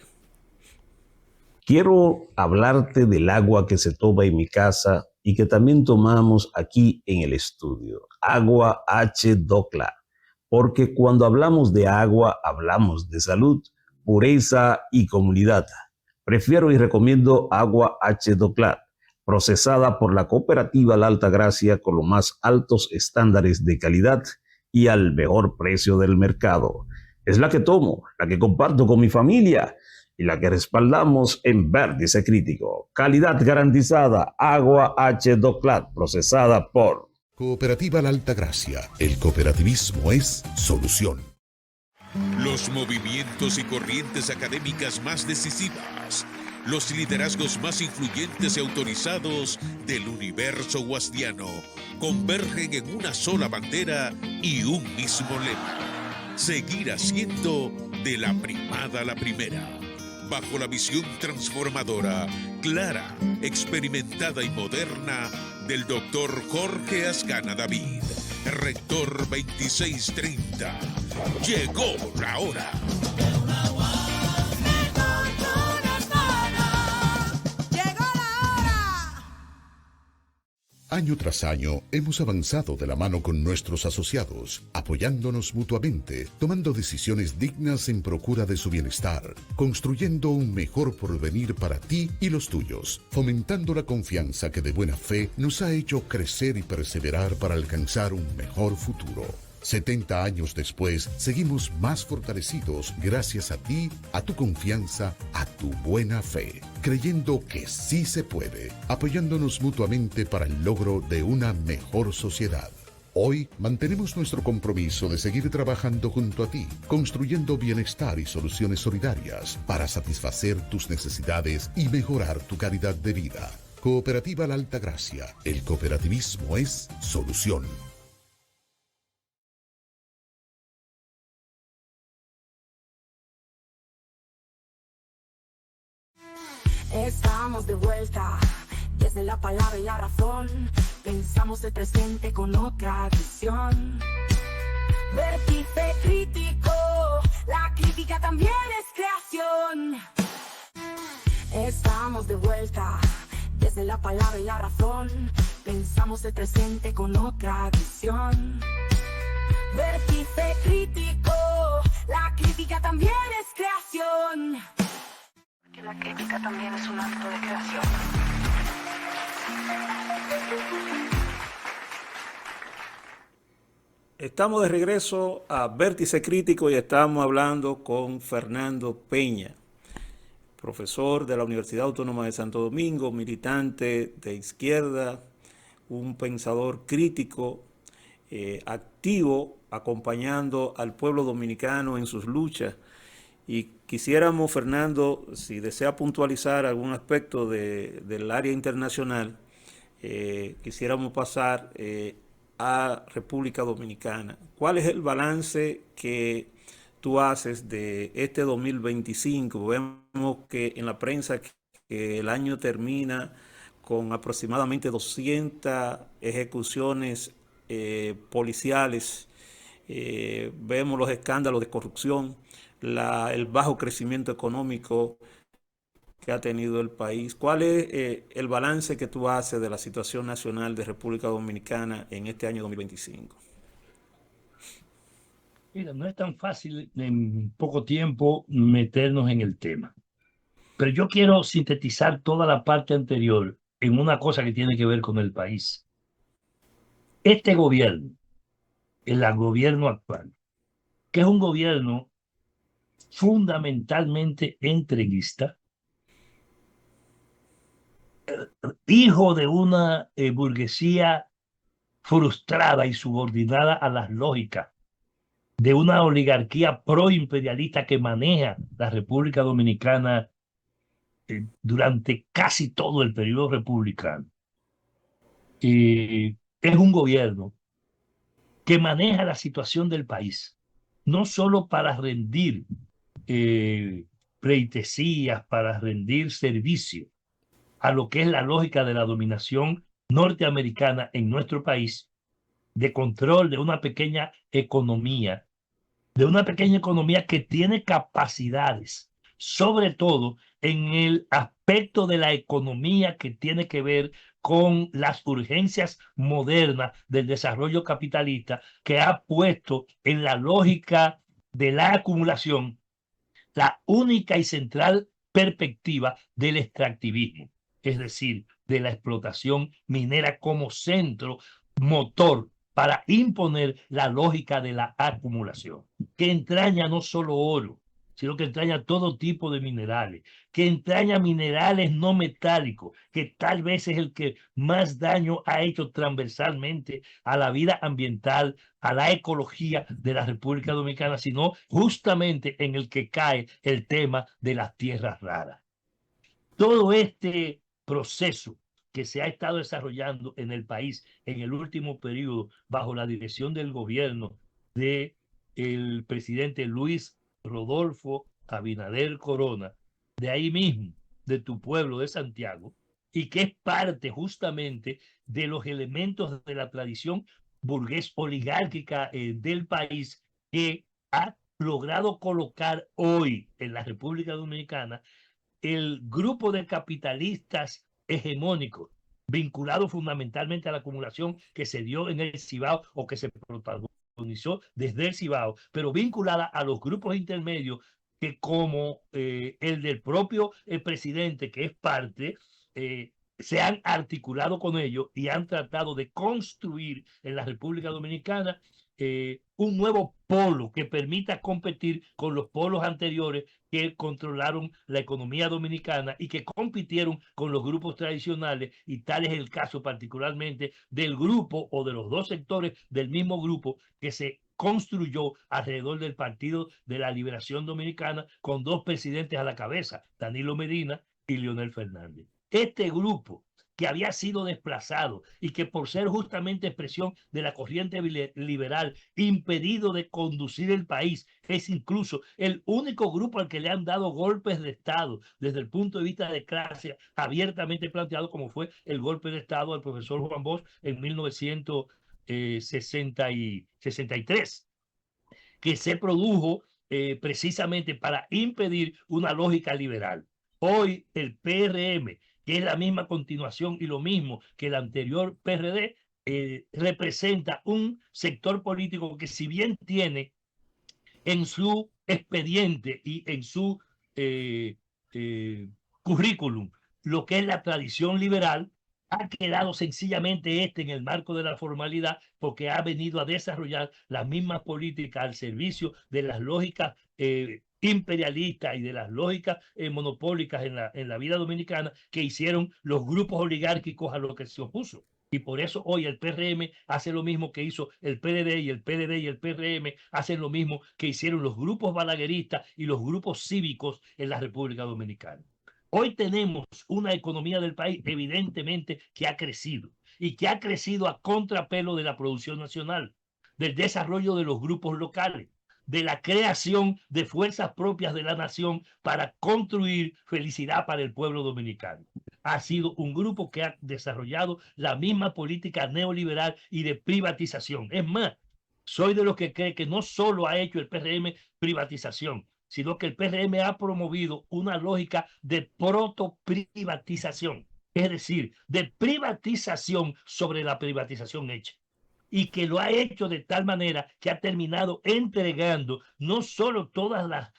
Speaker 2: Quiero hablarte del agua que se toma en mi casa y que también tomamos aquí en el estudio. Agua H. Docla. Porque cuando hablamos de agua, hablamos de salud, pureza y comunidad. Prefiero y recomiendo agua H. Docla, procesada por la cooperativa La Altagracia con los más altos estándares de calidad y al mejor precio del mercado. Es la que tomo, la que comparto con mi familia y la que respaldamos en Vértice Crítico. Calidad garantizada, agua H. Doclat, procesada por
Speaker 3: Cooperativa La Altagracia. El cooperativismo es solución.
Speaker 4: Los movimientos y corrientes académicas más decisivas, los liderazgos más influyentes y autorizados del universo guasdiano convergen en una sola bandera y un mismo lema: seguir haciendo de la primada la primera, bajo la visión transformadora, clara, experimentada y moderna del doctor Jorge Ascana David, rector 2630. Llegó la hora.
Speaker 3: Año tras año hemos avanzado de la mano con nuestros asociados, apoyándonos mutuamente, tomando decisiones dignas en procura de su bienestar, construyendo un mejor porvenir para ti y los tuyos, fomentando la confianza que de buena fe nos ha hecho crecer y perseverar para alcanzar un mejor futuro. 70 años después, seguimos más fortalecidos gracias a ti, a tu confianza, a tu buena fe, creyendo que sí se puede, apoyándonos mutuamente para el logro de una mejor sociedad. Hoy mantenemos nuestro compromiso de seguir trabajando junto a ti, construyendo bienestar y soluciones solidarias para satisfacer tus necesidades y mejorar tu calidad de vida. Cooperativa La Altagracia. El cooperativismo es solución.
Speaker 5: Estamos de vuelta, desde la palabra y la razón, pensamos el presente con otra visión. Vértice crítico, la crítica también es creación. Estamos de vuelta, desde la palabra y la razón, pensamos el presente con otra visión. Vértice crítico, la crítica también es creación. Que la crítica también es un acto de creación.
Speaker 1: Estamos de regreso a Vértice Crítico y estamos hablando con Fernando Peña, profesor de la Universidad Autónoma de Santo Domingo, militante de izquierda, un pensador crítico, activo, acompañando al pueblo dominicano en sus luchas. Y quisiéramos, Fernando, si desea puntualizar algún aspecto del área internacional, quisiéramos pasar a República Dominicana. ¿Cuál es el balance que tú haces de este 2025? Vemos que en la prensa que el año termina con aproximadamente 200 ejecuciones policiales. Vemos los escándalos de corrupción, el bajo crecimiento económico que ha tenido el país. ¿Cuál es el balance que tú haces de la situación nacional de República Dominicana en este año 2025?
Speaker 6: Mira, no es tan fácil en poco tiempo meternos en el tema, pero yo quiero sintetizar toda la parte anterior en una cosa que tiene que ver con el país. Este gobierno, el gobierno actual, que es un gobierno fundamentalmente entreguista, hijo de una burguesía frustrada y subordinada a las lógicas de una oligarquía proimperialista que maneja la República Dominicana durante casi todo el periodo republicano. Es un gobierno que maneja la situación del país, no solo para rendir pleitesías, para rendir servicio a lo que es la lógica de la dominación norteamericana en nuestro país, de control de una pequeña economía, que tiene capacidades, sobre todo en el aspecto de la economía que tiene que ver con las urgencias modernas del desarrollo capitalista, que ha puesto en la lógica de la acumulación la única y central perspectiva del extractivismo, es decir, de la explotación minera como centro motor para imponer la lógica de la acumulación, que entraña no solo oro, sino que entraña todo tipo de minerales, que entraña minerales no metálicos, que tal vez es el que más daño ha hecho transversalmente a la vida ambiental, a la ecología de la República Dominicana, sino justamente en el que cae el tema de las tierras raras. Todo este proceso que se ha estado desarrollando en el país en el último periodo bajo la dirección del gobierno del presidente Luis Rodolfo Abinader Corona, de ahí mismo, de tu pueblo de Santiago, y que es parte justamente de los elementos de la tradición burgués oligárquica del país, que ha logrado colocar hoy en la República Dominicana el grupo de capitalistas hegemónicos vinculado fundamentalmente a la acumulación que se dio en el Cibao o que se protagonizó desde el Cibao, pero vinculada a los grupos intermedios que, como el del propio presidente, que es parte, se han articulado con ellos y han tratado de construir en la República Dominicana un nuevo polo que permita competir con los polos anteriores que controlaron la economía dominicana y que compitieron con los grupos tradicionales, y tal es el caso particularmente del grupo o de los dos sectores del mismo grupo que se construyó alrededor del Partido de la Liberación Dominicana, con dos presidentes a la cabeza, Danilo Medina y Leonel Fernández. Este grupo, que había sido desplazado y que, por ser justamente expresión de la corriente liberal, impedido de conducir el país, es incluso el único grupo al que le han dado golpes de Estado desde el punto de vista de clase abiertamente planteado, como fue el golpe de Estado al profesor Juan Bosch en 1963, que se produjo precisamente para impedir una lógica liberal. Hoy el PRM, que es la misma continuación y lo mismo que el anterior PRD, representa un sector político que, si bien tiene en su expediente y en su currículum lo que es la tradición liberal, ha quedado sencillamente en el marco de la formalidad, porque ha venido a desarrollar las mismas políticas al servicio de las lógicas imperialistas y de las lógicas monopólicas en la vida dominicana que hicieron los grupos oligárquicos a los que se opuso. Y por eso hoy el PRM hace lo mismo que hizo el PLD, y el PLD y el PRM hacen lo mismo que hicieron los grupos balagueristas y los grupos cívicos en la República Dominicana. Hoy tenemos una economía del país evidentemente que ha crecido, y que ha crecido a contrapelo de la producción nacional, del desarrollo de los grupos locales, de la creación de fuerzas propias de la nación para construir felicidad para el pueblo dominicano. Ha sido un grupo que ha desarrollado la misma política neoliberal y de privatización. Es más, soy de los que cree que no solo ha hecho el PRM privatización, sino que el PRM ha promovido una lógica de protoprivatización, es decir, de privatización sobre la privatización hecha. Y que lo ha hecho de tal manera que ha terminado entregando no solo todas las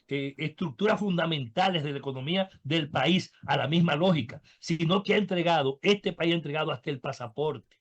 Speaker 6: estructuras fundamentales de la economía del país a la misma lógica, sino que este país ha entregado hasta el pasaporte.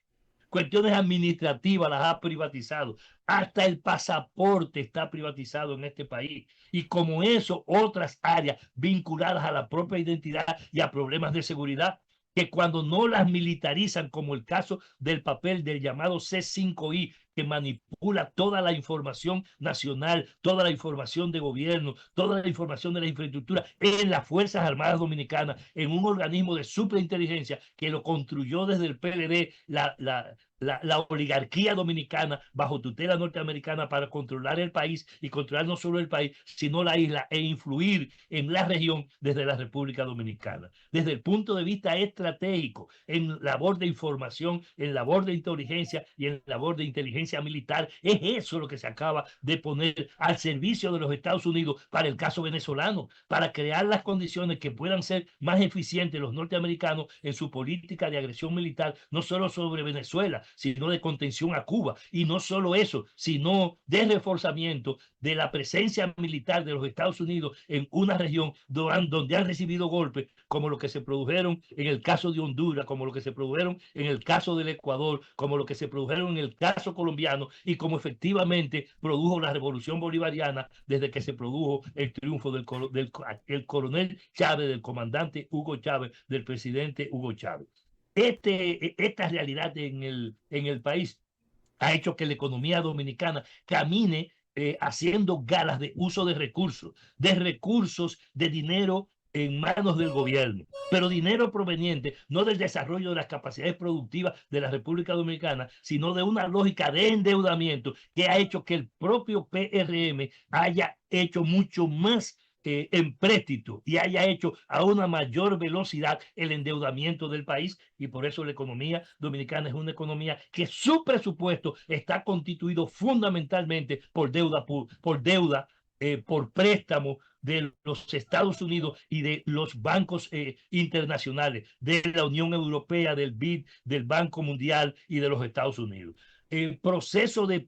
Speaker 6: Cuestiones administrativas las ha privatizado. Hasta el pasaporte está privatizado en este país. Y como eso, otras áreas vinculadas a la propia identidad y a problemas de seguridad, que cuando no las militarizan, como el caso del papel del llamado C5I, que manipula toda la información nacional, toda la información de gobierno, toda la información de la infraestructura en las Fuerzas Armadas Dominicanas, en un organismo de superinteligencia que lo construyó desde el PLD, la oligarquía dominicana bajo tutela norteamericana para controlar el país y controlar no solo el país, sino la isla e influir en la región desde la República Dominicana. Desde el punto de vista estratégico, en labor de información, en labor de inteligencia y en labor de inteligencia militar, es eso lo que se acaba de poner al servicio de los Estados Unidos para el caso venezolano, para crear las condiciones que puedan ser más eficientes los norteamericanos en su política de agresión militar, no solo sobre Venezuela, sino de contención a Cuba, y no solo eso, sino de reforzamiento de la presencia militar de los Estados Unidos en una región donde han recibido golpes como los que se produjeron en el caso de Honduras, como los que se produjeron en el caso del Ecuador, como los que se produjeron en el caso colombiano, y como efectivamente produjo la revolución bolivariana desde que se produjo el triunfo del coronel Chávez, del comandante Hugo Chávez, del presidente Hugo Chávez. Esta realidad en el país ha hecho que la economía dominicana camine haciendo galas de uso de recursos, de dinero en manos del gobierno, pero dinero proveniente no del desarrollo de las capacidades productivas de la República Dominicana, sino de una lógica de endeudamiento que ha hecho que el propio PRM haya hecho mucho más empréstito y haya hecho a una mayor velocidad el endeudamiento del país, y por eso la economía dominicana es una economía que su presupuesto está constituido fundamentalmente por deuda, por préstamo de los Estados Unidos y de los bancos internacionales, de la Unión Europea, del BID, del Banco Mundial y de los Estados Unidos. El proceso de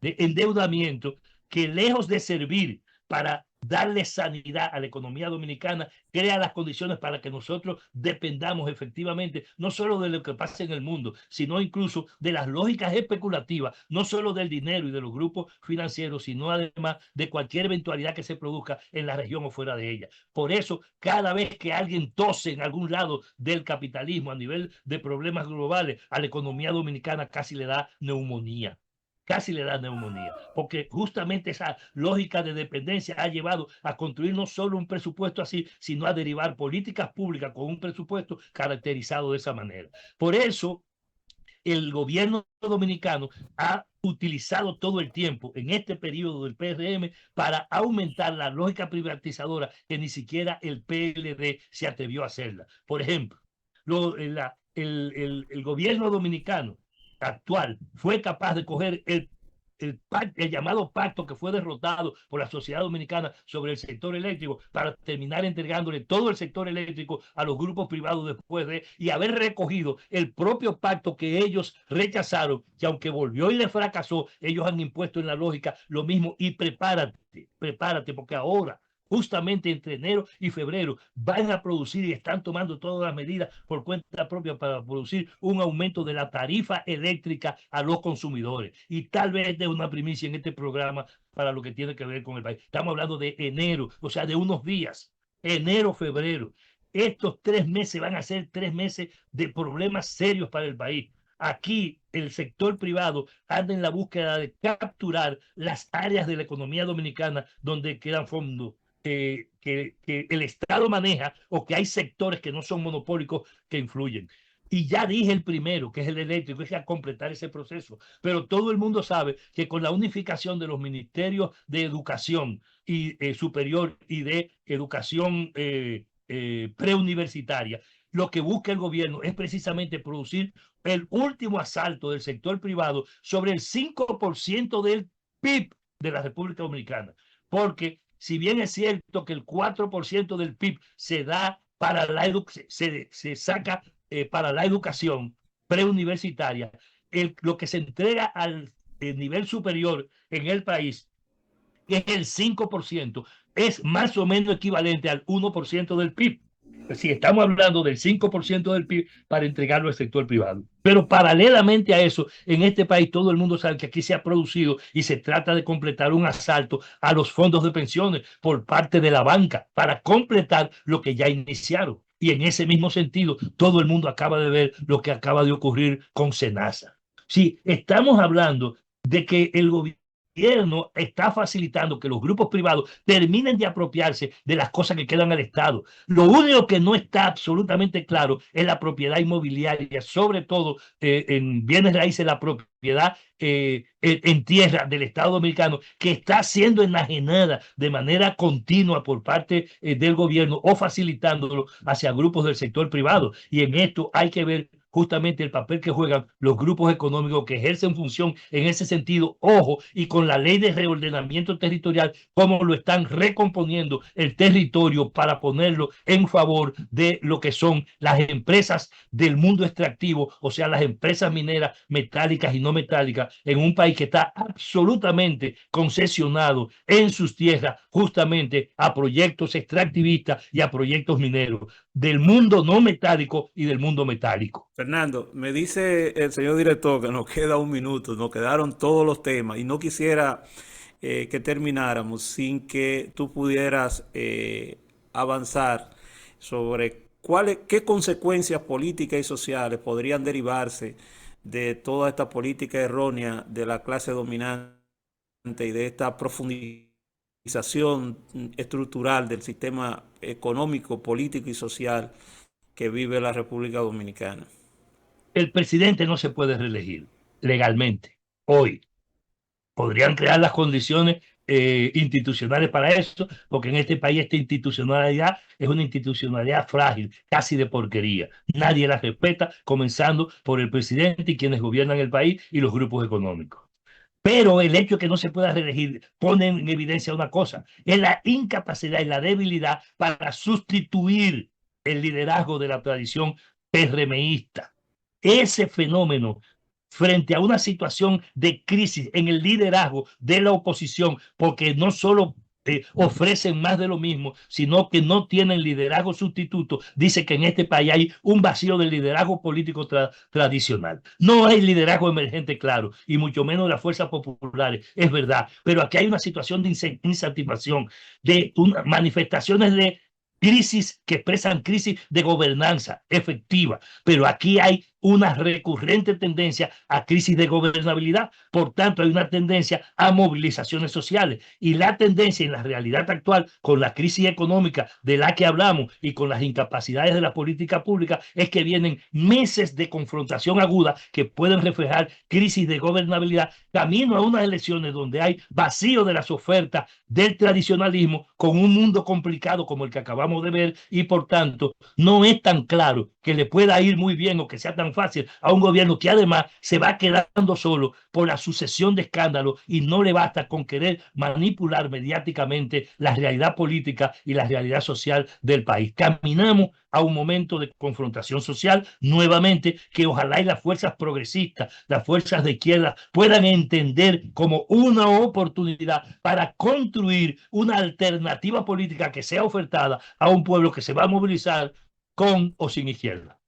Speaker 6: endeudamiento que, lejos de servir para darle sanidad a la economía dominicana, crea las condiciones para que nosotros dependamos efectivamente no solo de lo que pasa en el mundo, sino incluso de las lógicas especulativas, no solo del dinero y de los grupos financieros, sino además de cualquier eventualidad que se produzca en la región o fuera de ella. Por eso, cada vez que alguien tose en algún lado del capitalismo a nivel de problemas globales, a la economía dominicana casi le da neumonía. Porque justamente esa lógica de dependencia ha llevado a construir no solo un presupuesto así, sino a derivar políticas públicas con un presupuesto caracterizado de esa manera. Por eso, el gobierno dominicano ha utilizado todo el tiempo en este periodo del PRM para aumentar la lógica privatizadora que ni siquiera el PLD se atrevió a hacerla. Por ejemplo, el gobierno dominicano actual fue capaz de coger el llamado pacto que fue derrotado por la sociedad dominicana sobre el sector eléctrico para terminar entregándole todo el sector eléctrico a los grupos privados después y haber recogido el propio pacto que ellos rechazaron, que aunque volvió y le fracasó, ellos han impuesto en la lógica lo mismo. Y prepárate, porque ahora, justamente entre enero y febrero, van a producir y están tomando todas las medidas por cuenta propia para producir un aumento de la tarifa eléctrica a los consumidores. Y tal vez de una primicia en este programa para lo que tiene que ver con el país. Estamos hablando de enero, o sea, de unos días, enero, febrero. Estos 3 meses van a ser 3 meses de problemas serios para el país. Aquí el sector privado anda en la búsqueda de capturar las áreas de la economía dominicana donde quedan fondos que el Estado maneja, o que hay sectores que no son monopólicos que influyen. Y ya dije el primero, que es el eléctrico, es a completar ese proceso. Pero todo el mundo sabe que con la unificación de los ministerios de educación y superior y de educación preuniversitaria, lo que busca el gobierno es precisamente producir el último asalto del sector privado sobre el 5% del PIB de la República Dominicana. porque si bien es cierto que el 4% del PIB se da para se saca para la educación preuniversitaria, lo que se entrega al nivel superior en el país, que es el 5%, es más o menos equivalente al 1% del PIB. Si estamos hablando del 5% del PIB para entregarlo al sector privado. Pero paralelamente a eso, en este país todo el mundo sabe que aquí se ha producido y se trata de completar un asalto a los fondos de pensiones por parte de la banca para completar lo que ya iniciaron. Y en ese mismo sentido, todo el mundo acaba de ver lo que acaba de ocurrir con Senasa. Sí, estamos hablando de que el gobierno está facilitando que los grupos privados terminen de apropiarse de las cosas que quedan al Estado. Lo único que no está absolutamente claro es la inmobiliaria, sobre todo en bienes raíces, la propiedad en tierra del Estado Dominicano, que está siendo enajenada de manera continua por parte del gobierno o facilitándolo hacia grupos del sector privado. Y en esto hay que ver justamente el papel que juegan los grupos económicos que ejercen función en ese sentido, ojo, y con la ley de reordenamiento territorial, cómo lo están recomponiendo el territorio para ponerlo en favor de lo que son las empresas del mundo extractivo, o sea, las empresas mineras metálicas y no metálicas, en un país que está absolutamente concesionado en sus tierras justamente a proyectos extractivistas y a proyectos mineros del mundo no metálico y del mundo metálico.
Speaker 1: Fernando, me dice el señor director que nos queda un minuto, nos quedaron todos los temas y no quisiera que termináramos sin que tú pudieras avanzar sobre qué consecuencias políticas y sociales podrían derivarse de toda esta política errónea de la clase dominante y de esta profundización estructural del sistema económico, político y social que vive la República Dominicana.
Speaker 6: El presidente no se puede reelegir legalmente hoy. Podrían crear las condiciones institucionales para eso, porque en este país esta institucionalidad es una institucionalidad frágil, casi de porquería. Nadie la respeta, comenzando por el presidente y quienes gobiernan el país y los grupos económicos. Pero el hecho de que no se pueda reelegir pone en evidencia una cosa, es la incapacidad y la debilidad para sustituir el liderazgo de la tradición PRMista. Ese fenómeno frente a una situación de crisis en el liderazgo de la oposición, porque no solo ofrecen más de lo mismo, sino que no tienen liderazgo sustituto, dice que en este país hay un vacío del liderazgo político tradicional. No hay liderazgo emergente, claro, y mucho menos de las fuerzas populares, es verdad, pero aquí hay una situación de insatisfacción, de manifestaciones de crisis que expresan crisis de gobernanza efectiva, pero aquí hay una recurrente tendencia a crisis de gobernabilidad, por tanto hay una tendencia a movilizaciones sociales y la tendencia en la realidad actual con la crisis económica de la que hablamos y con las incapacidades de la política pública es que vienen meses de confrontación aguda que pueden reflejar crisis de gobernabilidad camino a unas elecciones donde hay vacío de las ofertas del tradicionalismo con un mundo complicado como el que acabamos de ver y por tanto no es tan claro que le pueda ir muy bien o que sea tan fácil a un gobierno que además se va quedando solo por la sucesión de escándalos y no le basta con querer manipular mediáticamente la realidad política y la realidad social del país. Caminamos a un momento de confrontación social nuevamente que ojalá y las fuerzas progresistas, las fuerzas de izquierda puedan entender como una oportunidad para construir una alternativa política que sea ofertada a un pueblo que se va a movilizar con o sin izquierda.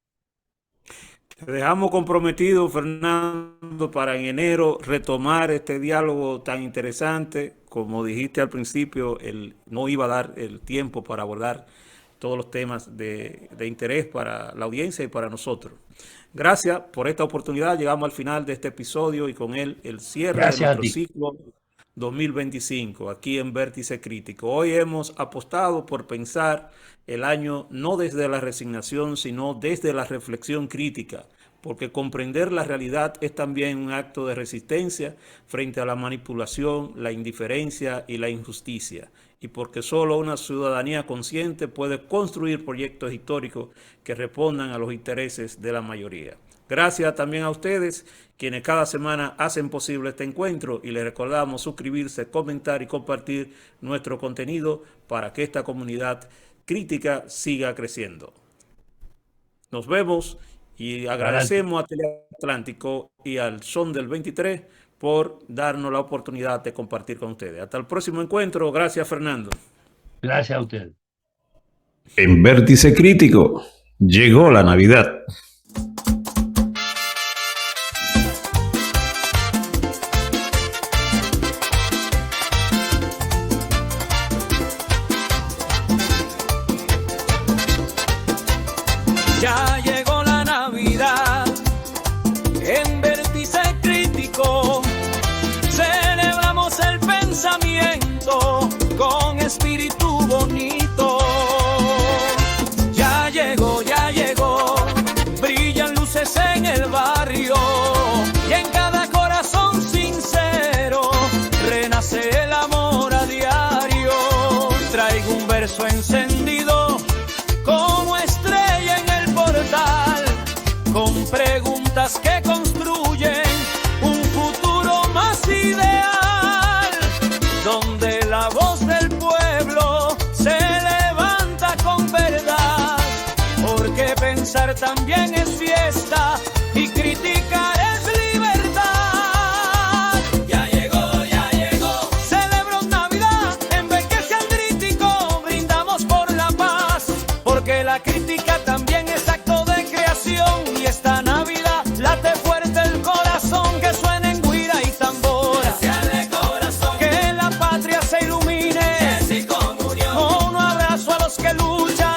Speaker 1: Te dejamos comprometido, Fernando, para en enero retomar este diálogo tan interesante. Como dijiste al principio, no iba a dar el tiempo para abordar todos los temas de interés para la audiencia y para nosotros. Gracias por esta oportunidad. Llegamos al final de este episodio y con él el cierre de nuestro ciclo 2025 aquí en Vértice Crítico. Hoy hemos apostado por pensar el año no desde la resignación, sino desde la reflexión crítica, porque comprender la realidad es también un acto de resistencia frente a la manipulación, la indiferencia y la injusticia, y porque solo una ciudadanía consciente puede construir proyectos históricos que respondan a los intereses de la mayoría. Gracias también a ustedes, quienes cada semana hacen posible este encuentro, y les recordamos suscribirse, comentar y compartir nuestro contenido para que esta comunidad crítica siga creciendo. Nos vemos y agradecemos a Teleatlántico y al Son del 23 por darnos la oportunidad de compartir con ustedes. Hasta el próximo encuentro. Gracias, Fernando.
Speaker 6: Gracias a usted.
Speaker 2: En Vértice Crítico llegó la Navidad.
Speaker 7: Ya llegó la Navidad, en Vértice Crítico celebramos el pensamiento con espíritu bonito. Ya llegó, brillan luces en el barrio y en cada corazón sincero renace el amor a diario. Traigo un verso encendido como estrella en el portal, con preguntas que construyen un futuro más ideal, donde la voz del pueblo se levanta con verdad, porque pensar también es fiesta y criticar es libertad. Ya llegó, celebro Navidad, en Vértice Crítico brindamos por la paz, porque la crítica también es acto de creación, y esta Navidad late fuerte el corazón, que suene en guira y tambora, que la patria se ilumine, con un abrazo a los que luchan,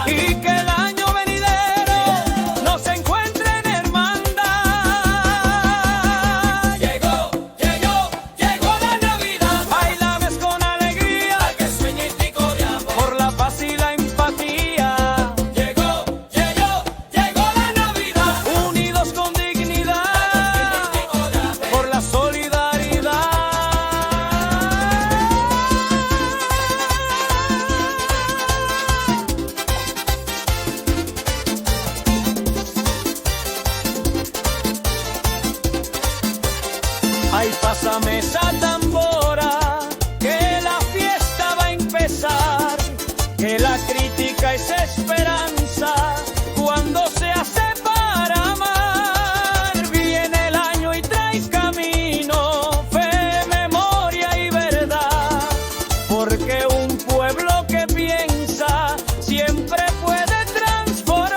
Speaker 7: y que el año venidero nos encuentre en hermandad. Llegó la Navidad, bailamos con alegría, por la paz y la empatía. Llegó la Navidad, unidos con dignidad, por la solidaridad. Ay, pásame esa tambora, que la fiesta va a empezar, que la crítica es esperanza cuando se hace para amar. Viene el año y trae camino, fe, memoria y verdad, porque un pueblo que piensa siempre puede transformar.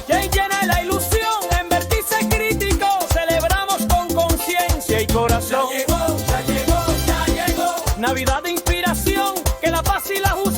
Speaker 7: Ya llena la ilusión, en Vértice Crítico celebramos con conciencia y corazón. Ya llegó, Navidad de inspiración, que la paz y la justicia